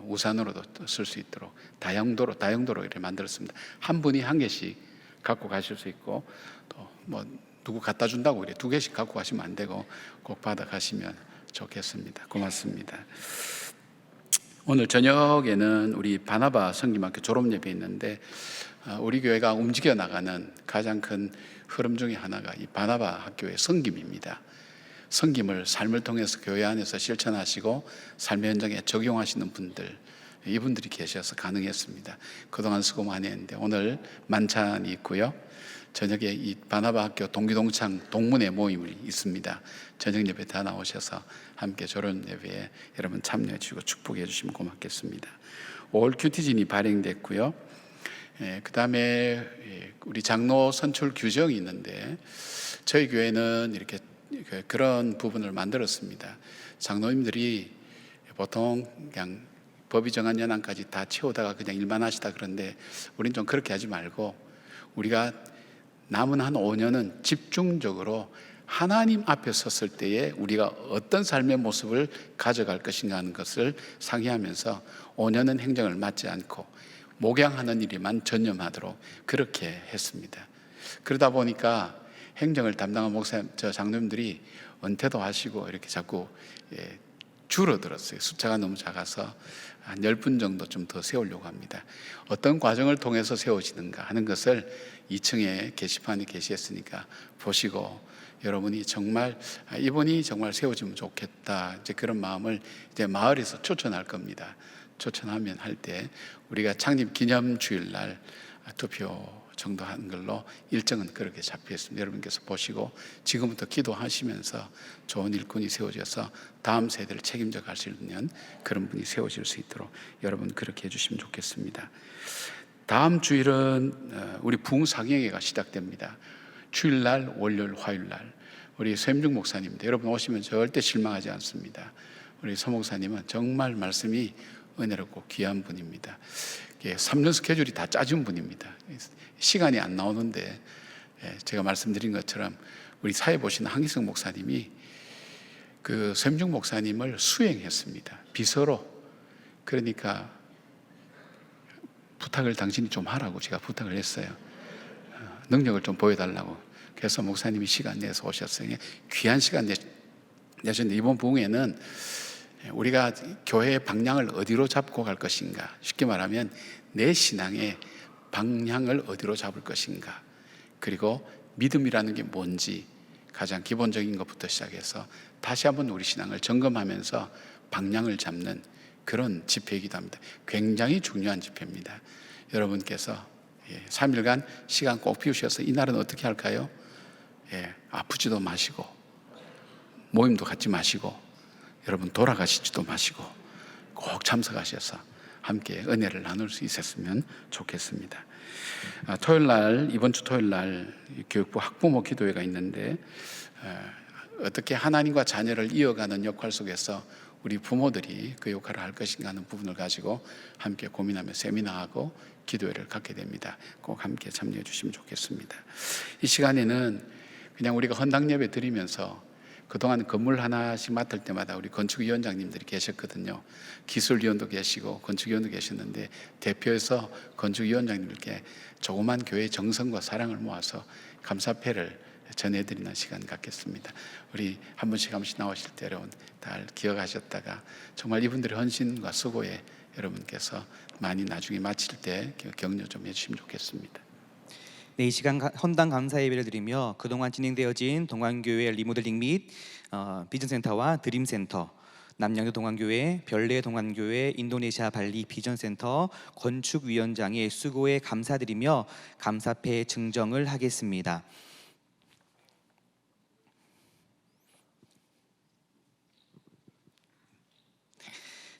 D: 우산으로도 쓸 수 있도록 다용도로 이렇게 만들었습니다. 한 분이 한 개씩 갖고 가실 수 있고, 또 뭐 누구 갖다 준다고 그래 2개씩 갖고 가시면 안 되고 꼭 받아 가시면 좋겠습니다. 고맙습니다. 오늘 저녁에는 우리 바나바 성김학교 졸업 예배 있는데, 우리 교회가 움직여 나가는 가장 큰 흐름 중에 하나가 이 바나바 학교의 성김입니다. 성김을 삶을 통해서 교회 안에서 실천하시고 삶의 현장에 적용하시는 분들, 이분들이 계셔서 가능했습니다. 그동안 수고 많이 했는데 오늘 만찬이 있고요. 저녁에 이 바나바 학교 동기동창 동문회 모임이 있습니다. 저녁 예배 다 나오셔서 함께 졸업 예배에 여러분 참여해 주시고 축복해 주시면 고맙겠습니다. 5월 큐티진이 발행됐고요. 그 다음에 우리 장로 선출 규정이 있는데, 저희 교회는 이렇게 그런 부분을 만들었습니다. 장로님들이 보통 그냥 법이 정한 연한까지 다 채우다가 그냥 일만 하시다 그런데, 우리는 좀 그렇게 하지 말고 우리가 남은 한 5년은 집중적으로 하나님 앞에 섰을 때에 우리가 어떤 삶의 모습을 가져갈 것인가 하는 것을 상의하면서 5년은 행정을 맡지 않고 목양하는 일에만 전념하도록 그렇게 했습니다. 그러다 보니까 행정을 담당한 목사님, 장로님들이 은퇴도 하시고 이렇게 자꾸 줄어들었어요. 숫자가 너무 작아서 한 10분 정도 좀 더 세우려고 합니다. 어떤 과정을 통해서 세워지는가 하는 것을 2층에 게시판에 게시했으니까 보시고, 여러분이 정말 이분이 정말 세워지면 좋겠다, 이제 그런 마음을 이제 마을에서 추천할 겁니다. 추천하면 할 때 우리가 창립 기념 주일날 투표 정도 하는 걸로 일정은 그렇게 잡혀 있습니다. 여러분께서 보시고 지금부터 기도하시면서 좋은 일꾼이 세워져서 다음 세대를 책임져 갈 수 있는 그런 분이 세워질 수 있도록 여러분 그렇게 해주시면 좋겠습니다. 다음 주일은 우리 부흥사경회가 시작됩니다. 주일날, 월요일, 화요일날 우리 샘중 목사님인데 여러분 오시면 절대 실망하지 않습니다. 우리 서 목사님은 정말 말씀이 은혜롭고 귀한 분입니다. 3년 스케줄이 다 짜준 분입니다. 시간이 안 나오는데 제가 말씀드린 것처럼 우리 사회 보시는 한기성 목사님이 그 샘중 목사님을 수행했습니다. 비서로. 그러니까 부탁을 당신이 좀 하라고 제가 부탁을 했어요. 능력을 좀 보여달라고. 그래서 목사님이 시간 내서 오셨어요. 귀한 시간 내셨는데 이번 부흥회는 우리가 교회의 방향을 어디로 잡고 갈 것인가, 쉽게 말하면 내 신앙의 방향을 어디로 잡을 것인가, 그리고 믿음이라는 게 뭔지 가장 기본적인 것부터 시작해서 다시 한번 우리 신앙을 점검하면서 방향을 잡는 그런 집회이기도 합니다. 굉장히 중요한 집회입니다. 여러분께서 3일간 시간 꼭 비우셔서 이날은 어떻게 할까요? 아프지도 마시고 모임도 갖지 마시고 여러분 돌아가시지도 마시고 꼭 참석하셔서 함께 은혜를 나눌 수 있었으면 좋겠습니다. 토요일 날, 이번 주 토요일 날 교육부 학부모 기도회가 있는데 어떻게 하나님과 자녀를 이어가는 역할 속에서 우리 부모들이 그 역할을 할 것인가 하는 부분을 가지고 함께 고민하며 세미나하고 기도회를 갖게 됩니다. 꼭 함께 참여해 주시면 좋겠습니다. 이 시간에는 그냥 우리가 헌당 예배 드리면서 그동안 건물 하나씩 맡을 때마다 우리 건축위원장님들이 계셨거든요. 기술위원도 계시고 건축위원도 계셨는데 대표해서 건축위원장님들께 조그만 교회의 정성과 사랑을 모아서 감사패를 전해드리는 시간 갖겠습니다. 우리 한 번씩 나오실 때 여러분 다 기억하셨다가 정말 이분들의 헌신과 수고에 여러분께서 많이 나중에 마칠 때 격려 좀 해주시면 좋겠습니다.
J: 네, 이 시간 헌당 감사 예배를 드리며 그동안 진행되어진 동안교회 리모델링 및 비전센터와 드림센터, 남양주 동안교회, 별내 동안교회, 인도네시아 발리 비전센터 건축위원장의 수고에 감사드리며 감사패 증정을 하겠습니다.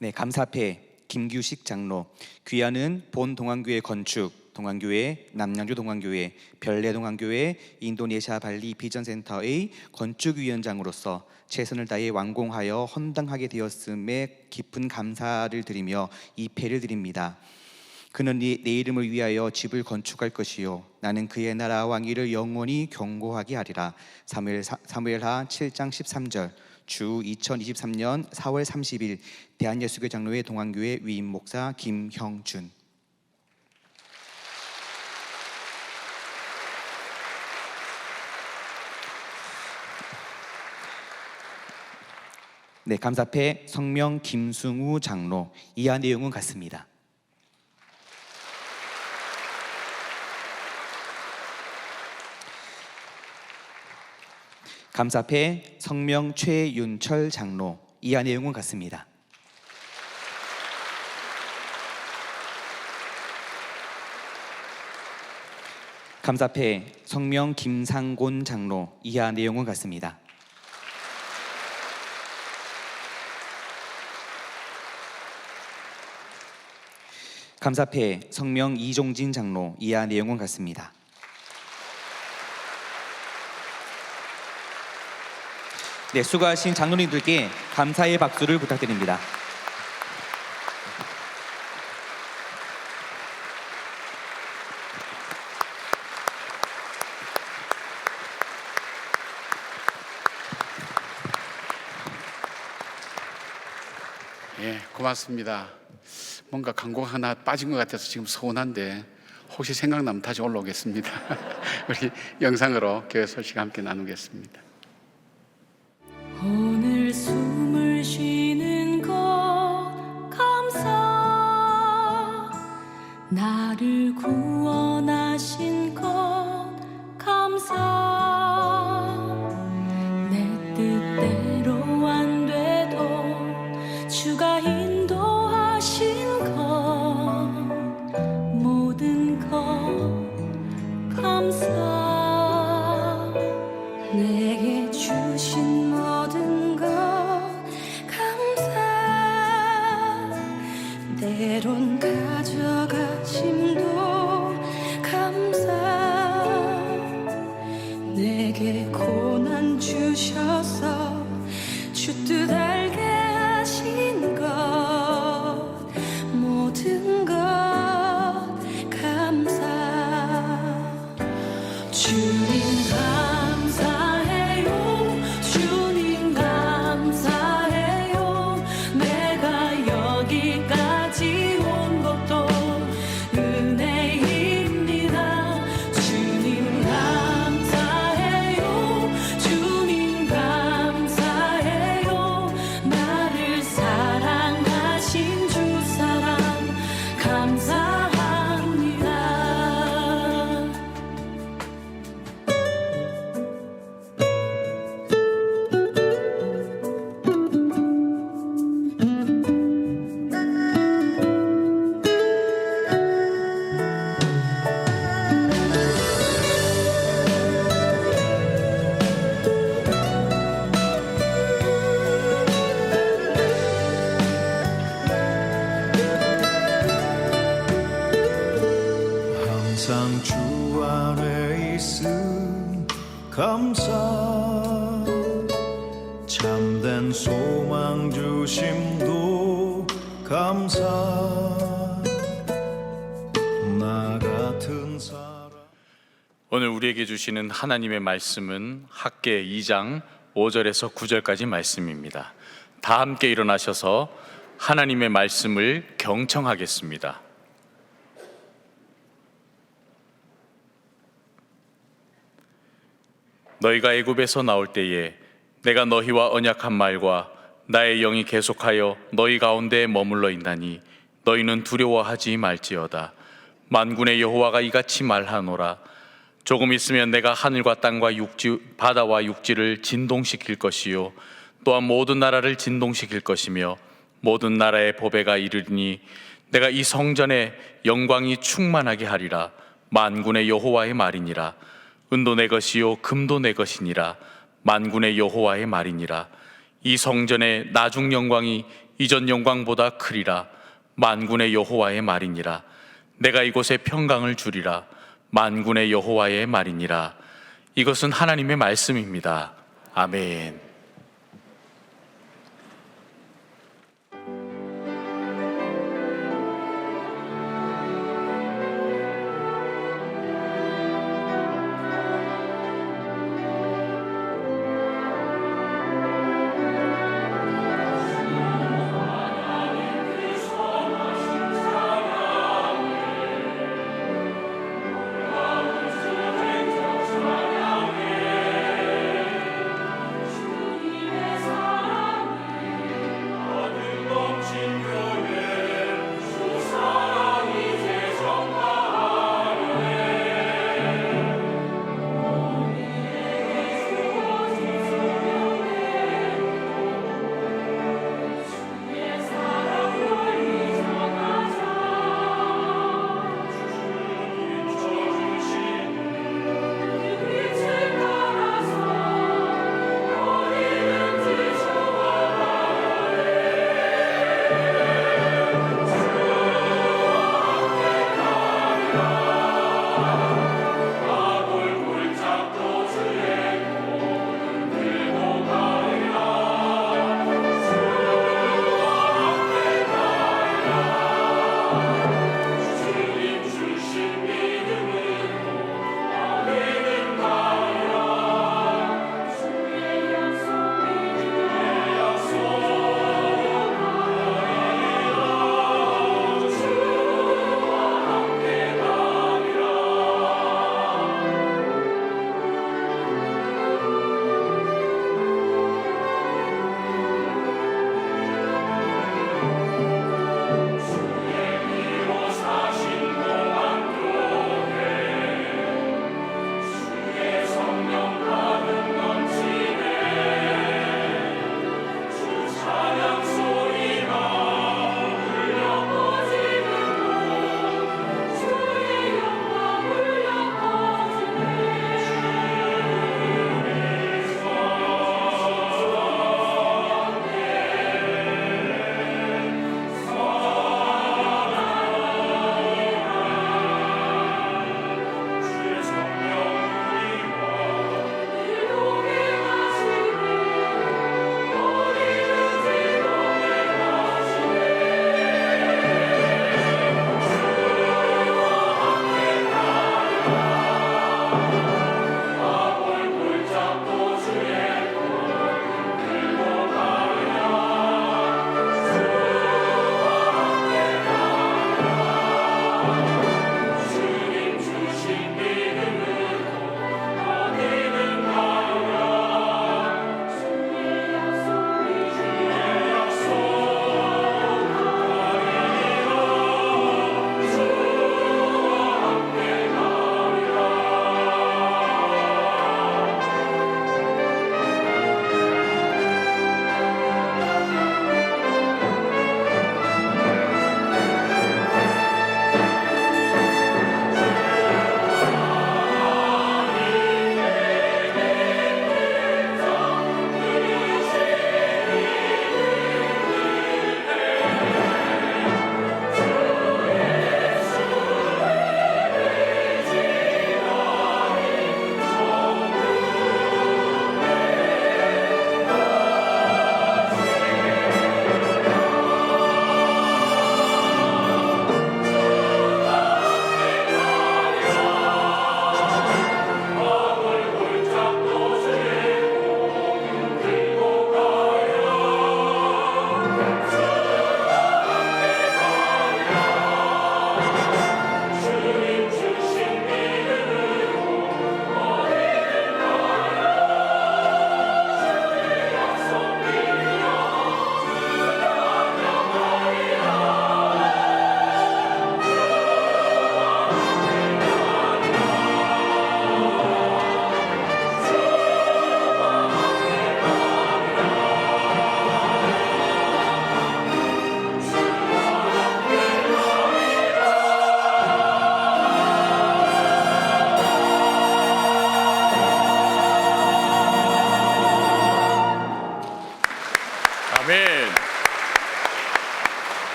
J: 네, 감사패 김규식 장로, 귀하는 본 동안교회 건축, 동안교회, 남양주 동안교회, 별내 동안교회, 인도네시아 발리 비전센터의 건축위원장으로서 최선을 다해 완공하여 헌당하게 되었음에 깊은 감사를 드리며 이 패를 드립니다. 그는 내 이름을 위하여 집을 건축할 것이요 나는 그의 나라 왕위를 영원히 경고하게 하리라. 사무엘하 7장 13절. 주 2023년 4월 30일 대한예수교 장로회 동안교회 위임 목사 김형준. 네, 감사패 성명 김승우 장로. 이하 내용은 같습니다. 감사패 성명 최윤철 장로. 이하 내용은 같습니다. 감사패 성명 김상곤 장로. 이하 내용은 같습니다. 감사패 성명 이종진 장로. 이하 내용은 같습니다. 네, 수고하신 장로님들께 감사의 박수를 부탁드립니다.
D: 예, 고맙습니다. 뭔가 광고가 하나 빠진 것 같아서 지금 서운한데 혹시 생각나면 다시 올라오겠습니다. 우리 영상으로 교회 소식 함께 나누겠습니다.
K: 오늘 숨을 쉬는 것 감사, 나를 구원하신 것 감사, 내 뜻대로 안 돼도 주가 인도하신 것, 모든 것 감사, 내게 주신 모든 것 감사, 때론 가져가심도 감사, 내게 고난 주셔서 주 뜻 알게 하신 것, 모든 것 감사. 주님 감사해요, 주님 감사해요, 내가 여기까지 온 것도 은혜입니다. 주님 감사해요, 주님 감사해요,
L: 큰 소망 주심도 감사 나 같은 사람
A: 오늘 우리에게 주시는 하나님의 말씀은 학개 2장 5절에서 9절까지 말씀입니다. 다 함께 일어나셔서 하나님의 말씀을 경청하겠습니다. 너희가 애굽에서 나올 때에 내가 너희와 언약한 말과 나의 영이 계속하여 너희 가운데 머물러 있나니 너희는 두려워하지 말지어다. 만군의 여호와가 이같이 말하노라. 조금 있으면 내가 하늘과 땅과 육지, 바다와 육지를 진동시킬 것이요 또한 모든 나라를 진동시킬 것이며 모든 나라의 보배가 이르리니 내가 이 성전에 영광이 충만하게 하리라. 만군의 여호와의 말이니라. 은도 내 것이요 금도 내 것이니라. 만군의 여호와의 말이니라. 이 성전의 나중 영광이 이전 영광보다 크리라. 만군의 여호와의 말이니라. 내가 이곳에 평강을 주리라. 만군의 여호와의 말이니라. 이것은 하나님의 말씀입니다. 아멘.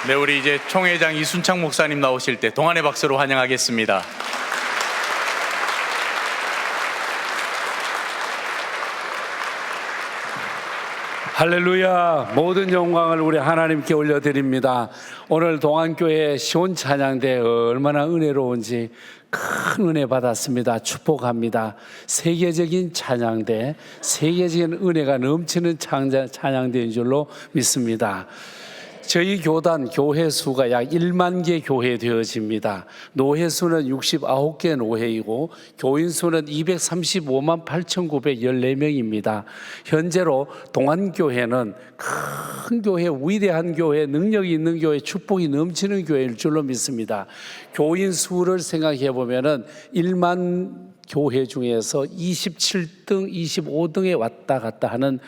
A: 네, 우리 이제 총회장 이순창 목사님 나오실 때 동안의 박수로 환영하겠습니다.
M: 할렐루야. 모든 영광을 우리 하나님께 올려드립니다. 오늘 동안교회 시온 찬양대 얼마나 은혜로운지 큰 은혜 받았습니다. 축복합니다. 세계적인 찬양대, 세계적인 은혜가 넘치는 찬양대인 줄로 믿습니다. 저희 교단 교회 수가 약 1만 개 교회 되어집니다. 노회 수는 69개 노회이고 교인 수는 235만 8,914명입니다. 현재로 동안교회는 큰 교회, 위대한 교회, 능력이 있는 교회, 축복이 넘치는 교회일 줄로 믿습니다. 교인 수를 생각해 보면은 1만 교회 중에서 27등, 25등에 왔다 갔다 하는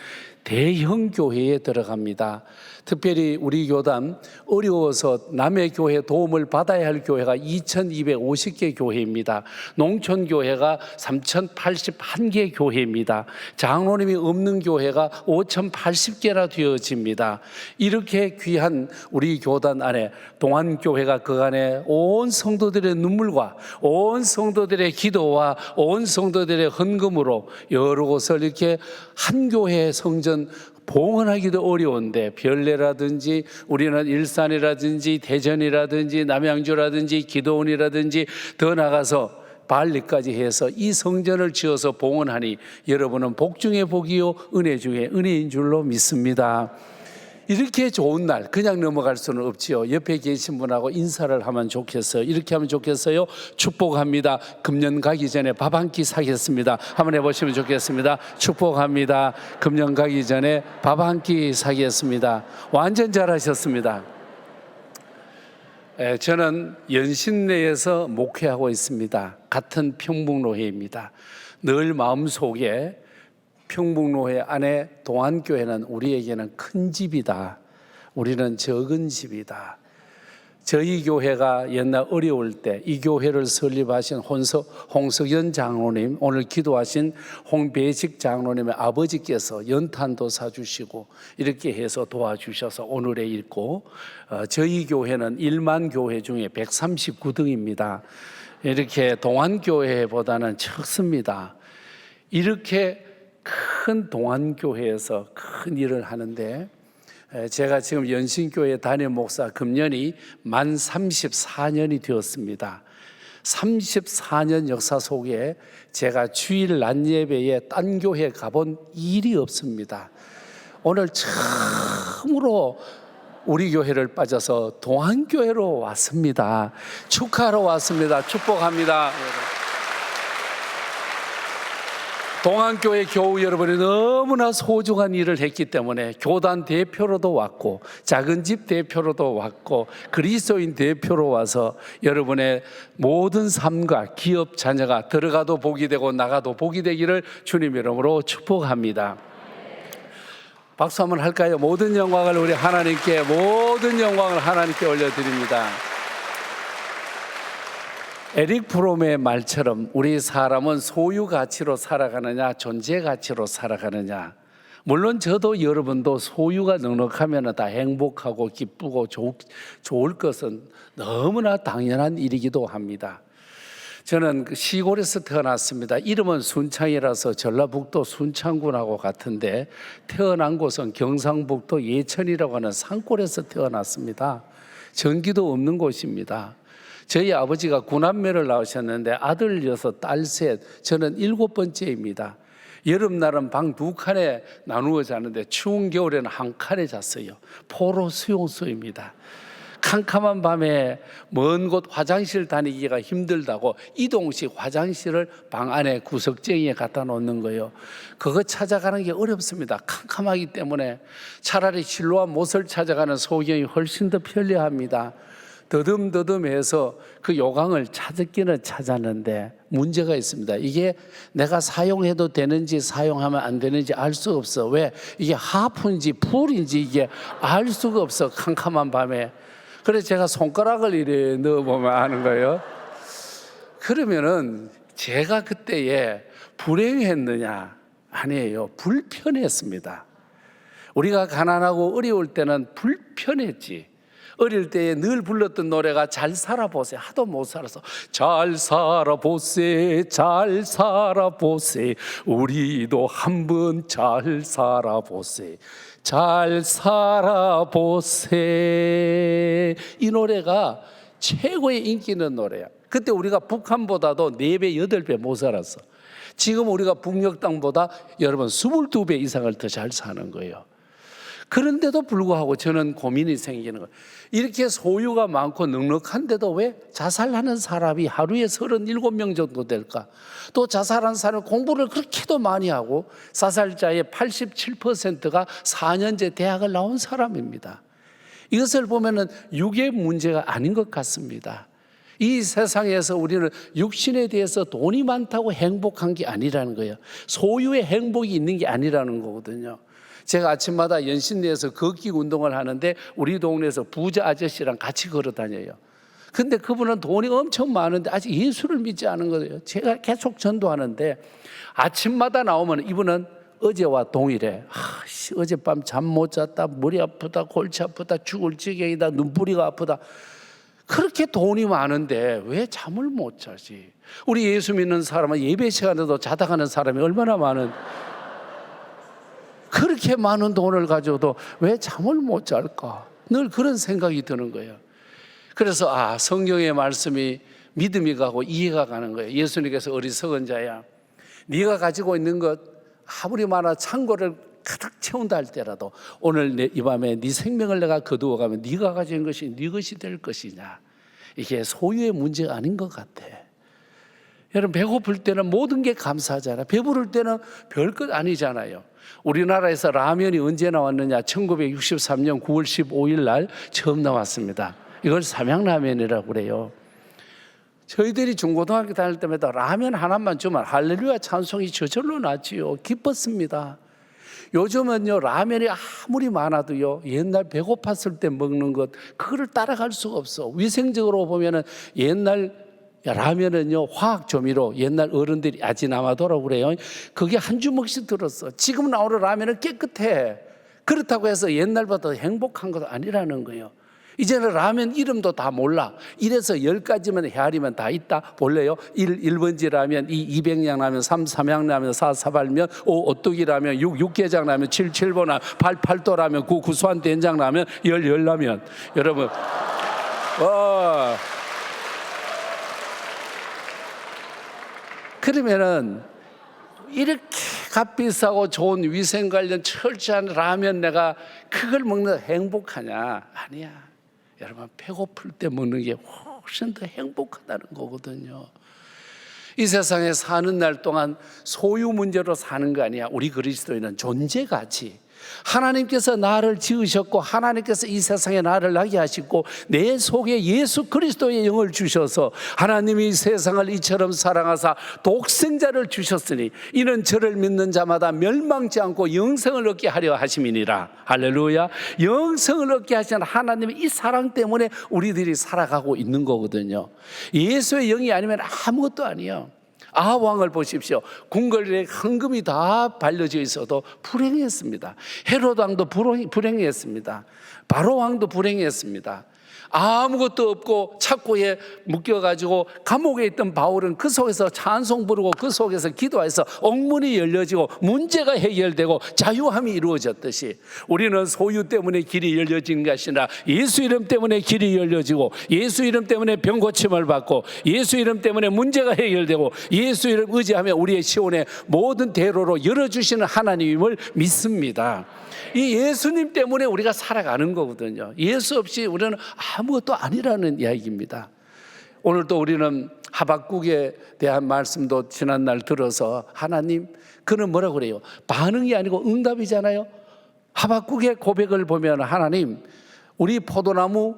M: 대형 교회에 들어갑니다. 특별히 우리 교단 어려워서 남의 교회 도움을 받아야 할 교회가 2,250개 교회입니다. 농촌 교회가 3,081개 교회입니다. 장로님이 없는 교회가 5,080개나 되어집니다. 이렇게 귀한 우리 교단 안에 동안교회가 그 안에 온 성도들의 눈물과 온 성도들의 기도와 온 성도들의 헌금으로 여러 곳을 이렇게 한 교회의 성전 봉헌하기도 어려운데 별내라든지 우리는 일산이라든지 대전이라든지 남양주라든지 기도원이라든지 더 나가서 발리까지 해서 이 성전을 지어서 봉헌하니 여러분은 복 중에 복이요 은혜 중에 은혜인 줄로 믿습니다. 이렇게 좋은 날 그냥 넘어갈 수는 없지요. 옆에 계신 분하고 인사를 하면 좋겠어요. 이렇게 하면 좋겠어요. 축복합니다. 금년 가기 전에 밥 한 끼 사겠습니다. 한번 해보시면 좋겠습니다. 축복합니다. 금년 가기 전에 밥 한 끼 사겠습니다. 완전 잘하셨습니다. 저는 연신내에서 목회하고 있습니다. 같은 평북노회입니다. 늘 마음속에 평북노회 안에 동안교회는 우리에게는 큰 집이다. 우리는 적은 집이다. 저희 교회가 옛날 어려울 때 이 교회를 설립하신 홍석연 장로님, 오늘 기도하신 홍배식 장로님의 아버지께서 연탄도 사주시고 이렇게 해서 도와주셔서 오늘에 있고, 저희 교회는 1만 교회 중에 139등입니다. 이렇게 동안교회보다는 적습니다. 이렇게 큰 동안교회에서 큰 일을 하는데, 제가 지금 연신교회 담임 목사 금년이 만 34년이 되었습니다. 34년 역사 속에 제가 주일 낮 예배에 딴 교회 가본 일이 없습니다. 오늘 처음으로 우리 교회를 빠져서 동안교회로 왔습니다. 축하하러 왔습니다. 축복합니다. 동안교회 교우 여러분이 너무나 소중한 일을 했기 때문에 교단 대표로도 왔고 작은 집 대표로도 왔고 그리스도인 대표로 와서 여러분의 모든 삶과 기업 자녀가 들어가도 복이 되고 나가도 복이 되기를 주님 이름으로 축복합니다. 박수 한번 할까요? 모든 영광을 우리 하나님께, 모든 영광을 하나님께 올려드립니다. 에릭 프롬의 말처럼 우리 사람은 소유 가치로 살아가느냐 존재 가치로 살아가느냐. 물론 저도 여러분도 소유가 넉넉하면 다 행복하고 기쁘고 좋을 것은 너무나 당연한 일이기도 합니다. 저는 시골에서 태어났습니다. 이름은 순창이라서 전라북도 순창군하고 같은데 태어난 곳은 경상북도 예천이라고 하는 산골에서 태어났습니다. 전기도 없는 곳입니다. 저희 아버지가 9남매를 낳으셨는데 아들 6, 딸 3, 저는 7번째입니다. 여름날은 방 2칸에 나누어 자는데 추운 겨울에는 한 칸에 잤어요. 포로 수용소입니다. 캄캄한 밤에 먼 곳 화장실 다니기가 힘들다고 이동식 화장실을 방 안에 구석쟁이에 갖다 놓는 거예요. 그거 찾아가는 게 어렵습니다. 캄캄하기 때문에 차라리 실로와 못을 찾아가는 소경이 훨씬 더 편리합니다. 더듬더듬해서 그 요강을 찾기는 찾았는데 문제가 있습니다. 이게 내가 사용해도 되는지 사용하면 안 되는지 알 수 없어. 왜? 이게 하프인지 풀인지 이게 알 수가 없어. 캄캄한 밤에. 그래서 제가 손가락을 이래 넣어보면 아는 거예요. 그러면은 제가 그때에 불행했느냐? 아니에요. 불편했습니다. 우리가 가난하고 어려울 때는 불편했지. 어릴 때에 늘 불렀던 노래가 잘 살아보세. 하도 못 살아서 잘 살아보세, 잘 살아보세, 우리도 한번 잘 살아보세, 잘 살아보세. 이 노래가 최고의 인기 있는 노래야. 그때 우리가 북한보다도 4배, 8배 못 살았어. 지금 우리가 북녘 땅보다 여러분 22배 이상을 더 잘 사는 거예요. 그런데도 불구하고 저는 고민이 생기는 거예요. 이렇게 소유가 많고 넉넉한데도 왜 자살하는 사람이 하루에 37명 정도 될까? 또 자살한 사람은 공부를 그렇게도 많이 하고 자살자의 87%가 4년제 대학을 나온 사람입니다. 이것을 보면은 육의 문제가 아닌 것 같습니다. 이 세상에서 우리는 육신에 대해서 돈이 많다고 행복한 게 아니라는 거예요. 소유의 행복이 있는 게 아니라는 거거든요. 제가 아침마다 연신내에서 걷기 운동을 하는데 우리 동네에서 부자 아저씨랑 같이 걸어 다녀요. 근데 그분은 돈이 엄청 많은데 아직 예수를 믿지 않은 거예요. 제가 계속 전도하는데 아침마다 나오면 이분은 어제와 동일해. 어젯밤 잠 못 잤다, 머리 아프다, 골치 아프다, 죽을 지경이다, 눈부리가 아프다. 그렇게 돈이 많은데 왜 잠을 못 자지? 우리 예수 믿는 사람은 예배 시간에도 자다 가는 사람이 얼마나 많은, 그렇게 많은 돈을 가져도 왜 잠을 못 잘까? 늘 그런 생각이 드는 거예요. 그래서 성경의 말씀이 믿음이 가고 이해가 가는 거예요. 예수님께서 어리석은 자야, 네가 가지고 있는 것 아무리 많아 창고를 가득 채운다 할때라도 오늘 이 밤에 네 생명을 내가 거두어가면 네가 가진 것이 네 것이 될 것이냐. 이게 소유의 문제가 아닌 것 같아. 여러분, 배고플 때는 모든 게 감사하잖아요. 배부를 때는 별것 아니잖아요. 우리나라에서 라면이 언제 나왔느냐? 1963년 9월 15일 날 처음 나왔습니다. 이걸 삼양라면이라고 그래요. 저희들이 중고등학교 다닐 때마다 라면 하나만 주면 할렐루야 찬송이 저절로 나지요. 기뻤습니다. 요즘은요, 라면이 아무리 많아도요, 옛날 배고팠을 때 먹는 것, 그거를 따라갈 수가 없어. 위생적으로 보면은 옛날 라면은요, 화학 조미료, 옛날 어른들이 아지나마도라고 그래요. 그게 한 주먹씩 들었어. 지금 나오는 라면은 깨끗해. 그렇다고 해서 옛날보다 행복한 것도 아니라는 거예요. 이제는 라면 이름도 다 몰라. 1에서 10가지만 헤아리면 다 있다. 볼래요? 1번지 라면, 2 200양 라면, 3 삼양 라면, 4 사발면, 5 오뚜기 라면, 6 육개장 라면, 7 칠보나, 8 팔도 라면, 9 구수한 된장 라면, 10 열라면. 여러분, 그러면은 이렇게 값비싸고 좋은 위생 관련 철저한 라면 내가 그걸 먹는 행복하냐? 아니야. 여러분, 배고플 때 먹는 게 훨씬 더 행복하다는 거거든요. 이 세상에 사는 날 동안 소유 문제로 사는 거 아니야. 우리 그리스도인은 존재 가치. 하나님께서 나를 지으셨고 하나님께서 이 세상에 나를 나게 하시고 내 속에 예수 그리스도의 영을 주셔서 하나님이 세상을 이처럼 사랑하사 독생자를 주셨으니 이는 저를 믿는 자마다 멸망치 않고 영생을 얻게 하려 하심이니라. 할렐루야. 영생을 얻게 하시는 하나님의 이 사랑 때문에 우리들이 살아가고 있는 거거든요. 예수의 영이 아니면 아무것도 아니에요. 아하왕을 보십시오. 궁궐에 헌금이 다 발려져 있어도 불행했습니다. 헤롯 왕도 불행했습니다. 바로 왕도 불행했습니다. 아무것도 없고 착고에 묶여가지고 감옥에 있던 바울은 그 속에서 찬송 부르고 그 속에서 기도해서 옥문이 열려지고 문제가 해결되고 자유함이 이루어졌듯이 우리는 소유 때문에 길이 열려진 것이 아니라 예수 이름 때문에 길이 열려지고 예수 이름 때문에 병 고침을 받고 예수 이름 때문에 문제가 해결되고 예수 이름 의지하며 우리의 시온의 모든 대로로 열어주시는 하나님을 믿습니다. 이 예수님 때문에 우리가 살아가는 거거든요. 예수 없이 우리는 아무것도 아니라는 이야기입니다. 오늘도 우리는 하박국에 대한 말씀도 지난날 들어서 하나님, 그는 뭐라고 그래요? 반응이 아니고 응답이잖아요. 하박국의 고백을 보면 하나님, 우리 포도나무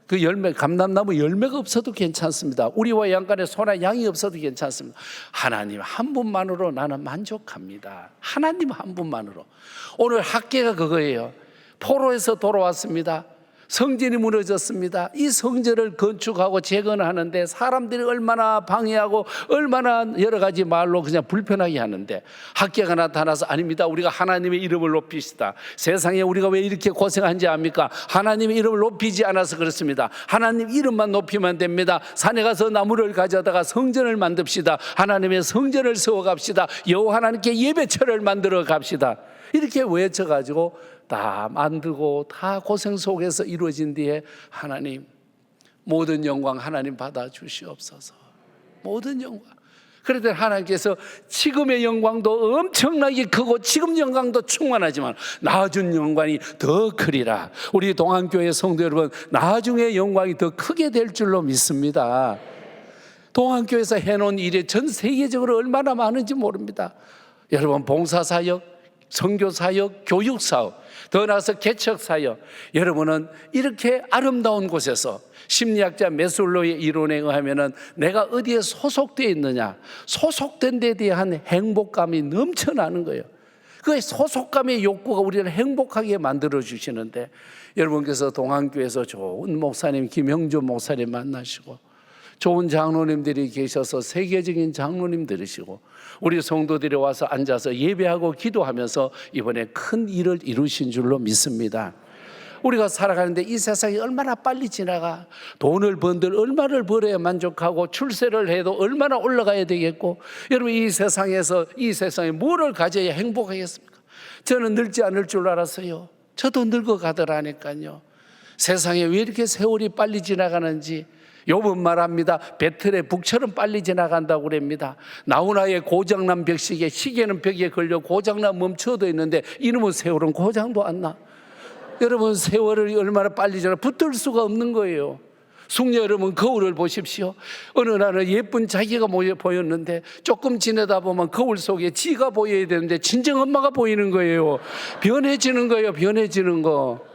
M: 그 열매, 감람나무 열매가 없어도 괜찮습니다. 우리와 양간에 소나 양이 없어도 괜찮습니다. 하나님 한 분만으로 나는 만족합니다. 하나님 한 분만으로. 오늘 학계가 그거예요. 포로에서 돌아왔습니다. 성전이 무너졌습니다. 이 성전을 건축하고 재건하는데 사람들이 얼마나 방해하고 얼마나 여러 가지 말로 그냥 불편하게 하는데 학계가 나타나서 아닙니다. 우리가 하나님의 이름을 높이시다. 세상에 우리가 왜 이렇게 고생한지 압니까? 하나님의 이름을 높이지 않아서 그렇습니다. 하나님 이름만 높이면 됩니다. 산에 가서 나무를 가져다가 성전을 만듭시다. 하나님의 성전을 세워갑시다. 여호와 하나님께 예배처를 만들어 갑시다. 이렇게 외쳐가지고 다 만들고 다 고생 속에서 이루어진 뒤에 하나님 모든 영광 하나님 받아 주시옵소서. 모든 영광. 그런데 하나님께서 지금의 영광도 엄청나게 크고 지금 영광도 충만하지만 나중 영광이 더 크리라. 우리 동안교회 성도 여러분, 나중에 영광이 더 크게 될 줄로 믿습니다. 동안교회에서 해놓은 일이 전 세계적으로 얼마나 많은지 모릅니다. 여러분, 봉사사역, 선교사역, 교육사역, 더 나아가서 개척사역, 여러분은 이렇게 아름다운 곳에서 심리학자 메슬로의 이론에 의하면 내가 어디에 소속되어 있느냐, 소속된 데 대한 행복감이 넘쳐나는 거예요. 그 소속감의 욕구가 우리를 행복하게 만들어 주시는데, 여러분께서 동안교회에서 좋은 목사님 김형준 목사님 만나시고 좋은 장로님들이 계셔서 세계적인 장로님들이시고 우리 성도들이 와서 앉아서 예배하고 기도하면서 이번에 큰 일을 이루신 줄로 믿습니다. 우리가 살아가는데 이 세상이 얼마나 빨리 지나가. 돈을 번들 얼마를 벌어야 만족하고 출세를 해도 얼마나 올라가야 되겠고, 여러분 이 세상에 뭐를 가져야 행복하겠습니까? 저는 늙지 않을 줄 알았어요. 저도 늙어가더라니까요. 세상에 왜 이렇게 세월이 빨리 지나가는지 욥은 말합니다. 배틀의 북처럼 빨리 지나간다고 그럽니다. 나훈아의 고장난 벽시계, 시계는 벽에 걸려 고장난 멈춰도 있는데 이놈의 세월은 고장도 안 나. 여러분 세월이 얼마나 빨리 지나 붙을 수가 없는 거예요. 숙녀 여러분, 거울을 보십시오. 어느 날은 예쁜 자기가 보였는데 조금 지내다 보면 거울 속에 지가 보여야 되는데 친정 엄마가 보이는 거예요. 변해지는 거예요. 변해지는 거.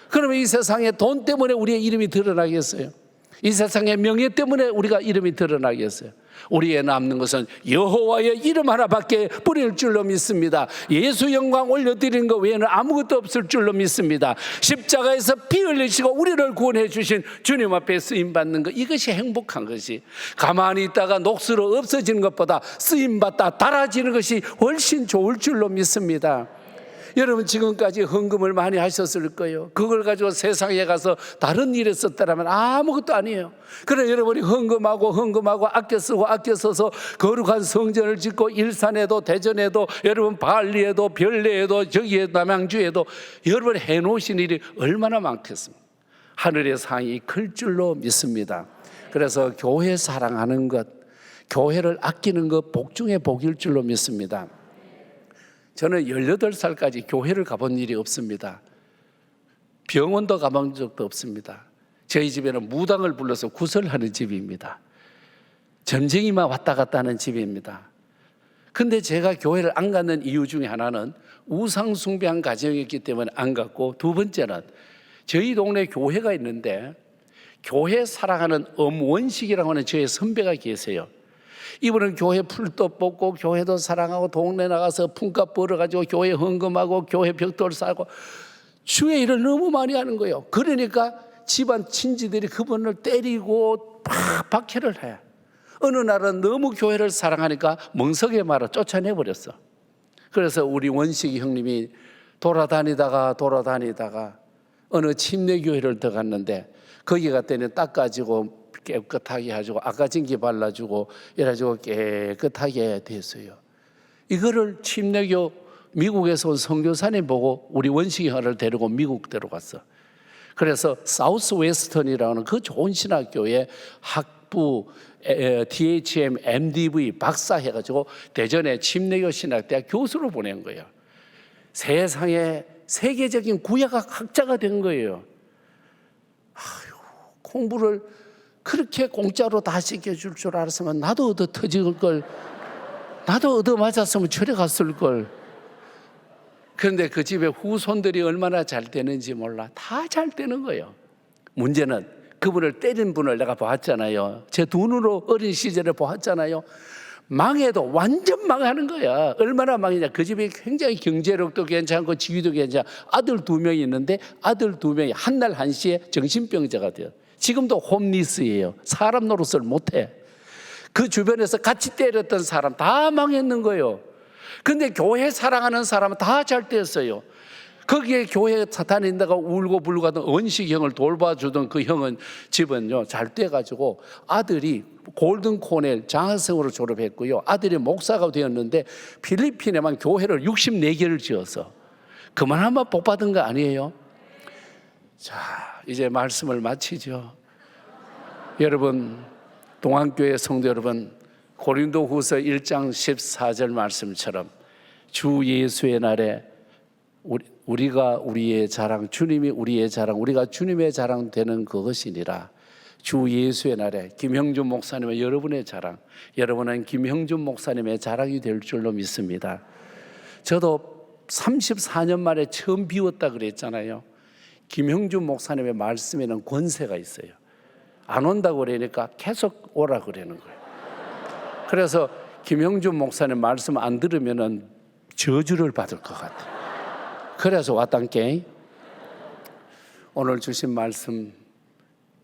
M: 그러면 이 세상에 돈 때문에 우리의 이름이 드러나겠어요? 이 세상의 명예 때문에 우리가 이름이 드러나겠어요? 우리의 남는 것은 여호와의 이름 하나밖에 뿌릴 줄로 믿습니다. 예수 영광 올려드리는 것 외에는 아무것도 없을 줄로 믿습니다. 십자가에서 피 흘리시고 우리를 구원해 주신 주님 앞에 쓰임받는 것, 이것이 행복한 것이, 가만히 있다가 녹수로 없어지는 것보다 쓰임받다 달아지는 것이 훨씬 좋을 줄로 믿습니다. 여러분 지금까지 헌금을 많이 하셨을 거예요. 그걸 가지고 세상에 가서 다른 일에 썼다면 아무것도 아니에요. 그래 여러분이 헌금하고 아껴 써서 거룩한 성전을 짓고 일산에도 대전에도 여러분 발리에도 별내에도 저기에 남양주에도 여러분 해놓으신 일이 얼마나 많겠습니까? 하늘의 상이 클 줄로 믿습니다. 그래서 교회 사랑하는 것, 교회를 아끼는 것 복 중에 복일 줄로 믿습니다. 저는 18살까지 교회를 가본 일이 없습니다. 병원도 가본 적도 없습니다. 저희 집에는 무당을 불러서 구설하는 집입니다. 점쟁이만 왔다 갔다 하는 집입니다. 근데 제가 교회를 안 가는 이유 중에 하나는 우상 숭배한 가정이었기 때문에 안 갔고, 두 번째는 저희 동네 교회가 있는데 교회 사랑하는 엄원식이라고 하는 저의 선배가 계세요. 이분은 교회 풀도 뽑고 교회도 사랑하고 동네 나가서 품값 벌어가지고 교회 헌금하고 교회 벽돌 쌓고 주의 일을 너무 많이 하는 거예요. 그러니까 집안 친지들이 그분을 때리고 박해를 해. 어느 날은 너무 교회를 사랑하니까 멍석에 말아 쫓아내버렸어. 그래서 우리 원식이 형님이 돌아다니다가 어느 침례교회를 들어갔는데 거기 갔더니 닦아지고 깨끗하게 해주고 아까진기 발라주고 이래가지고 깨끗하게 됐어요. 이거를 침례교 미국에서 온 선교사님 보고 우리 원식이 형을 데리고 미국 데려갔어. 그래서 사우스 웨스턴이라는 그 좋은 신학교에 학부 DHM, MDV 박사 해가지고 대전에 침례교 신학대학 교수로 보낸 거예요. 세상에 세계적인 구약학 학자가 된 거예요. 공부를 그렇게 공짜로 다 시켜줄 줄 알았으면 나도 얻어 터질 걸, 나도 얻어 맞았으면 절에 갔을 걸. 그런데 그 집에 후손들이 얼마나 잘 되는지 몰라. 다 잘 되는 거예요. 문제는 그분을 때린 분을 내가 보았잖아요. 제 눈으로 어린 시절에 보았잖아요. 망해도 완전 망하는 거야. 얼마나 망이냐. 그 집이 굉장히 경제력도 괜찮고 지위도 괜찮아. 아들 2명이 있는데 아들 2명이 한날 한시에 정신병자가 돼요. 지금도 홈리스예요. 사람 노릇을 못해. 그 주변에서 같이 때렸던 사람 다 망했는 거예요. 근데 교회 사랑하는 사람은 다 잘 됐어요. 거기에 교회에 다닌다가 울고 불고 하던 언식 형을 돌봐주던 그 형은 집은요 잘 돼가지고 아들이 골든 코넬 장학생으로 졸업했고요. 아들이 목사가 되었는데 필리핀에만 교회를 64개를 지어서 그만하면 복 받은 거 아니에요? 자, 이제 말씀을 마치죠. 여러분, 동안교회 성도 여러분, 고린도후서 1장 14절 말씀처럼 주 예수의 날에 우리가 우리의 자랑, 주님이 우리의 자랑, 우리가 주님의 자랑 되는 그것이니라. 주 예수의 날에 김형준 목사님은 여러분의 자랑, 여러분은 김형준 목사님의 자랑이 될 줄로 믿습니다. 저도 34년 만에 처음 비웠다 그랬잖아요. 김형준 목사님의 말씀에는 권세가 있어요. 안 온다고 그러니까 계속 오라 그러는 거예요. 그래서 김형준 목사님 말씀 안 들으면은 저주를 받을 것 같아요. 그래서 왔단께 오늘 주신 말씀,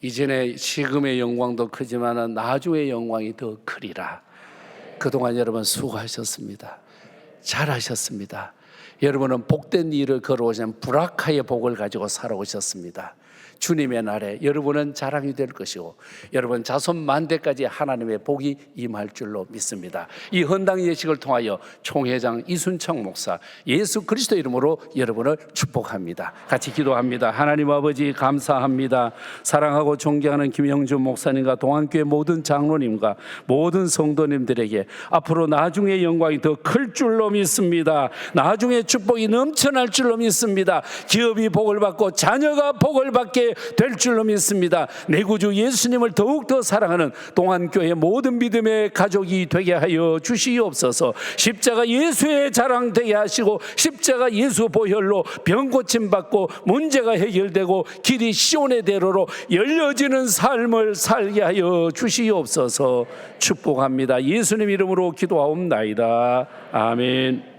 M: 이전에 지금의 영광도 크지만 나중의 영광이 더 크리라. 그동안 여러분 수고하셨습니다. 잘하셨습니다. 여러분은 복된 일을 걸어오신 브라카의 복을 가지고 살아오셨습니다. 주님의 날에 여러분은 자랑이 될 것이고 여러분 자손 만대까지 하나님의 복이 임할 줄로 믿습니다. 이 헌당 예식을 통하여 총회장 이순청 목사 예수 그리스도 이름으로 여러분을 축복합니다. 같이 기도합니다. 하나님 아버지 감사합니다. 사랑하고 존경하는 김영준 목사님과 동안교회 모든 장로님과 모든 성도님들에게 앞으로 나중에 영광이 더 클 줄로 믿습니다. 나중에 축복이 넘쳐날 줄로 믿습니다. 기업이 복을 받고 자녀가 복을 받게 될 줄로 믿습니다. 내 구주 예수님을 더욱더 사랑하는 동안교회 모든 믿음의 가족이 되게 하여 주시옵소서. 십자가 예수의 자랑 되게 하시고 십자가 예수 보혈로 병 고침 받고 문제가 해결되고 길이 시온의 대로로 열려지는 삶을 살게 하여 주시옵소서. 축복합니다. 예수님 이름으로 기도하옵나이다. 아멘.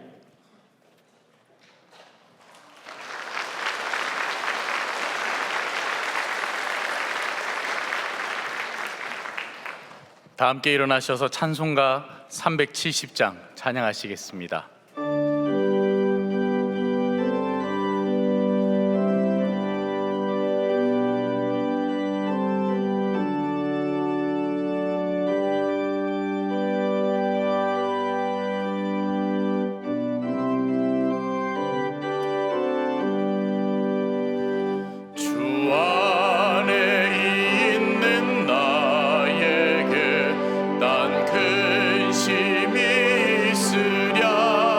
A: 다 함께 일어나셔서 찬송가 370장 찬양하시겠습니다.
C: 주 안에 있는 나에게 난 근심이 있으랴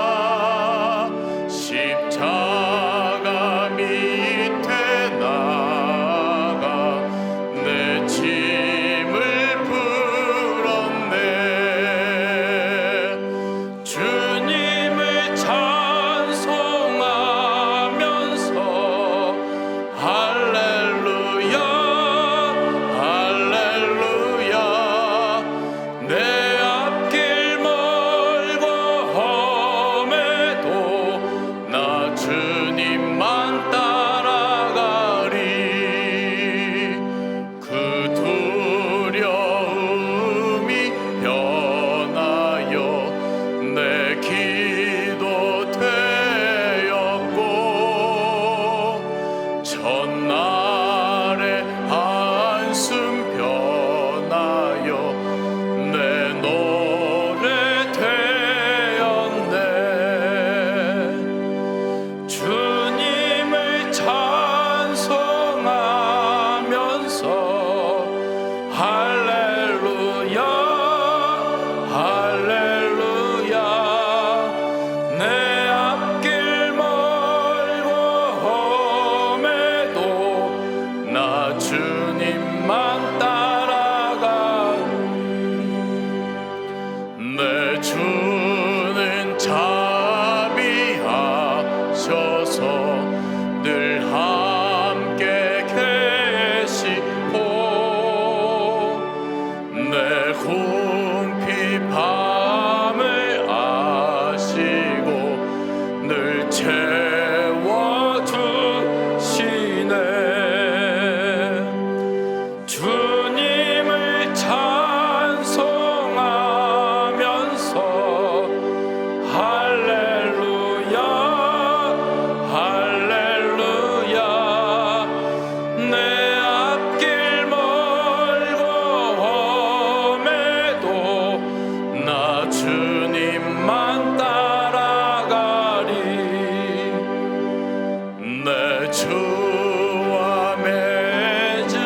C: 주와 맺은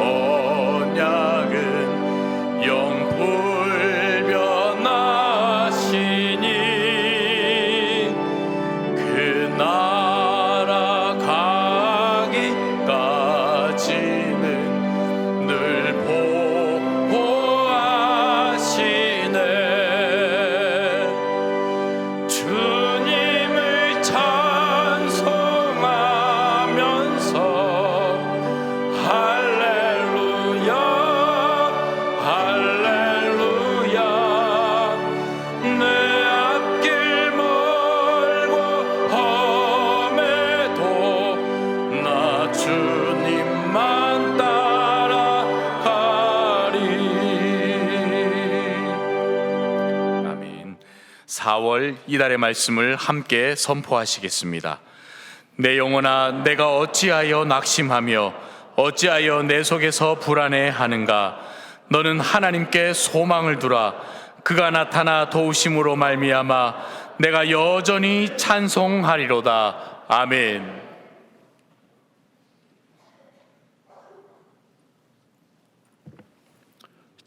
C: 언약은 영불변하시니 그 나라 가기까지는 늘 보호하시네. 주님을 찬송하면서 할렐루야 할렐루야 내 앞길 멀고 험해도 나 주님만 따라가리.
A: 아멘. 4월 이달의 말씀을 함께 선포하시겠습니다. 내 영혼아, 내가 어찌하여 낙심하며 어찌하여 내 속에서 불안해하는가? 너는 하나님께 소망을 두라. 그가 나타나 도우심으로 말미암아 내가 여전히 찬송하리로다. 아멘.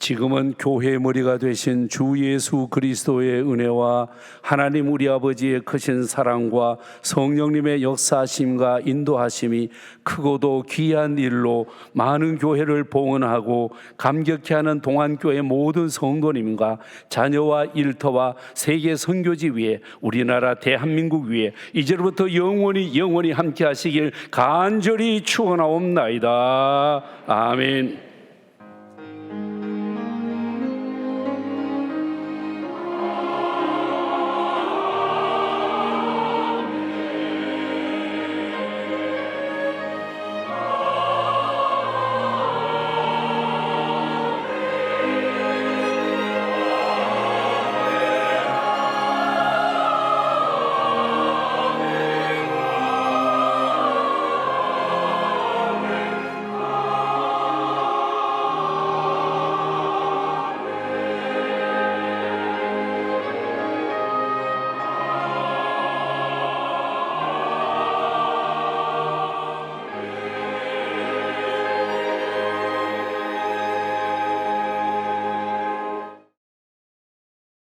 M: 지금은 교회의 머리가 되신 주 예수 그리스도의 은혜와 하나님 우리 아버지의 크신 사랑과 성령님의 역사하심과 인도하심이 크고도 귀한 일로 많은 교회를 봉헌하고 감격케 하는 동안교회 모든 성도님과 자녀와 일터와 세계 선교지 위에 우리나라 대한민국 위에 이제로부터 영원히 함께 하시길 간절히 축원하옵나이다. 아멘.